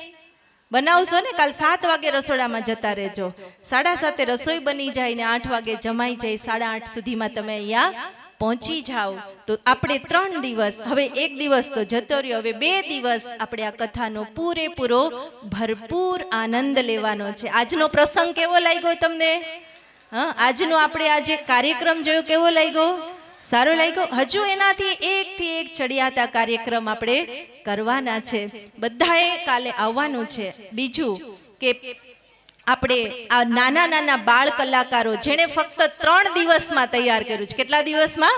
બનાવશો ને? કાલ 7 વાગે રસોડામાં જતા રહેજો. 7:30 રસોઈ બની જાય ને 8 વાગે જમાઈ જાય. 8:30 સુધીમાં તમે અહીંયા પહોંચી જાઓ. તો આપણે 3 દિવસ, હવે 1 દિવસ તો જતો રહ્યો, હવે 2 દિવસ આપણે આ કથાનો પૂરેપૂરો ભરપૂર આનંદ લેવાનો છે. આજનો પ્રસંગ કેવો લાગ્યો તમને? આજનો આપણે આજે કાર્યક્રમ જોયો, કેવો લાગ્યો? સારો લાગ્યો? હજુ એનાથી એકથી એક ચડિયાતા કાર્યક્રમ આપણે કરવાના છે. બધાએ કાલે આવવાનું છે. બીજું કે આપણે આ નાના નાના બાળ કલાકારો જેણે ફક્ત 3 દિવસમાં તૈયાર કર્યું છે. કેટલા દિવસમાં?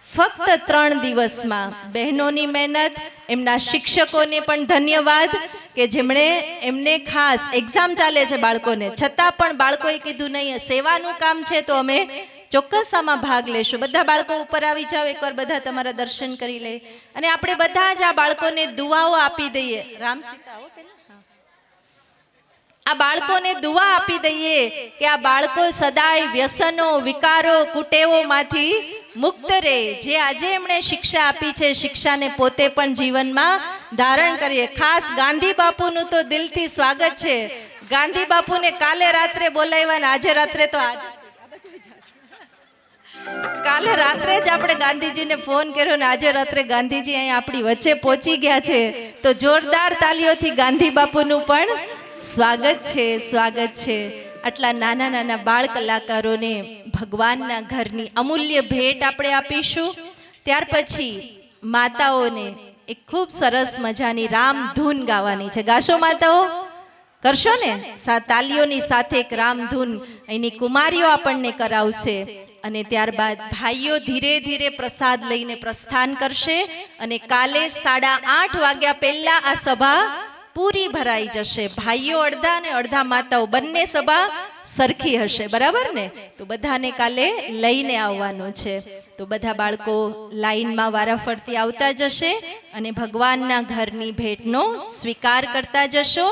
ફક્ત 3 દિવસમાં. બહેનોની મહેનત, એમના શિક્ષકોને પણ ધન્યવાદ કે જેમણે એમને ખાસ એક્ઝામ ચાલે છે બાળકોને, છતાં પણ બાળકોએ કીધું નહીં, સેવાનું કામ છે તો અમે ચોક્કસ આમાં ભાગ લેશું. બધા બાળકો ઉપર આવી જાઓ, એકવાર બધા તમારા દર્શન કરી લે અને આપણે બધા જ આ બાળકોને દુઆઓ આપી દઈએ. રામ સીતા આ બાળકોને દુઆ આપી દઈએ કે આ બાળકો સદાય વ્યસનો, વિકારો, કુટેવોમાંથી મુક્ત રહે. જે આજે એમણે શિક્ષા આપી છે, શિક્ષાને પોતે પણ જીવનમાં ધારણ કરીએ. ખાસ ગાંધી બાપુનું તો દિલથી સ્વાગત છે. ગાંધી બાપુને કાલે રાત્રે બોલાવ્યા ને આજે રાત્રે તો કાલે રાત્રે જ આપણે ગાંધીજીને ફોન કર્યો ને આજે રાત્રે ગાંધીજી અહીં આપણી વચ્ચે પહોંચી ગયા છે. તો જોરદાર તાલીઓથી ગાંધી બાપુનું પણ સ્વાગત છે, સ્વાગત છે. આટલા નાના નાના બાળ કલાકારોને ભગવાનના ઘરની અમૂલ્ય ભેટ આપણે આપીશું. ત્યાર પછી માતાઓને એક ખૂબ સરસ મજાની રામ ધૂન ગાવાની છે. ગાશો માતાઓ? કરશો ને? તાલીઓની સાથે એક રામ ધૂન એની કુમારીઓ આપણને કરાવશે અને ત્યારબાદ ભાઈઓ ધીરે ધીરે પ્રસાદ લઈને પ્રસ્થાન કરશે અને કાલે 8:30 વાગ્યા પહેલા આ સભા પૂરી ભરાઈ જશે. ભાઈઓ અડધા અને અડધા માતાઓ બંને સભા સરખી હશે, બરાબર ને? તો બધાને કાલે લઈને આવવાનું છે. તો બધા બાળકો લાઈનમાં વારાફરતી આવતા જશે અને ભગવાનના ઘરની ભેટનો સ્વીકાર કરતા જશો.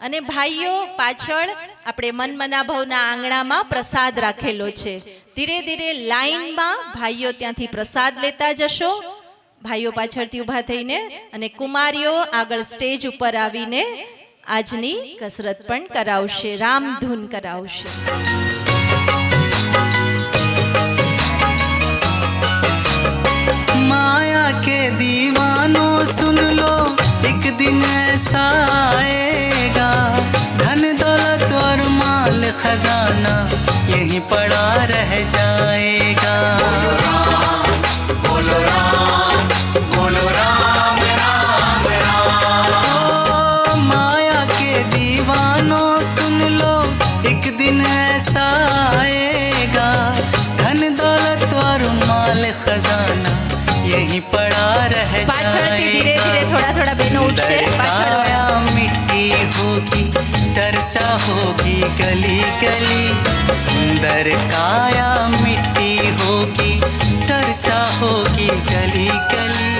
અને ભાઈઓ પાછળ આપણે મનમનાભવના આંગણામાં પ્રસાદ રાખેલો છે. ધીરે ધીરે લાઈનમાં ભાઈઓ ત્યાંથી પ્રસાદ લેતા જશો. ભાઈઓ પાછળથી ઊભા થઈને અને કુમારીઓ આગળ સ્ટેજ ઉપર આવીને આજની કસરત પણ કરાવશે, રામધૂન કરાવશે. माया के दीवानों सुन लो, एक दिन ऐसा आएगा, धन दौलत और माल खजाना यहीं पड़ा रह जाएगा. बोलो राम, बोलो राम, राम राम. माया के दीवानों सुन लो, एक दिन ऐसा आएगा, धन दौलत और माल खजाना यहीं पड़ा रह પાછળથી ધીરે ધીરે થોડા થોડા બહેનો ઉઠશે. પાછળ વાળા मिट्टी होगी, चर्चा होगी गली गली. सुंदर काया मिट्टी होगी, चर्चा होगी गली गली.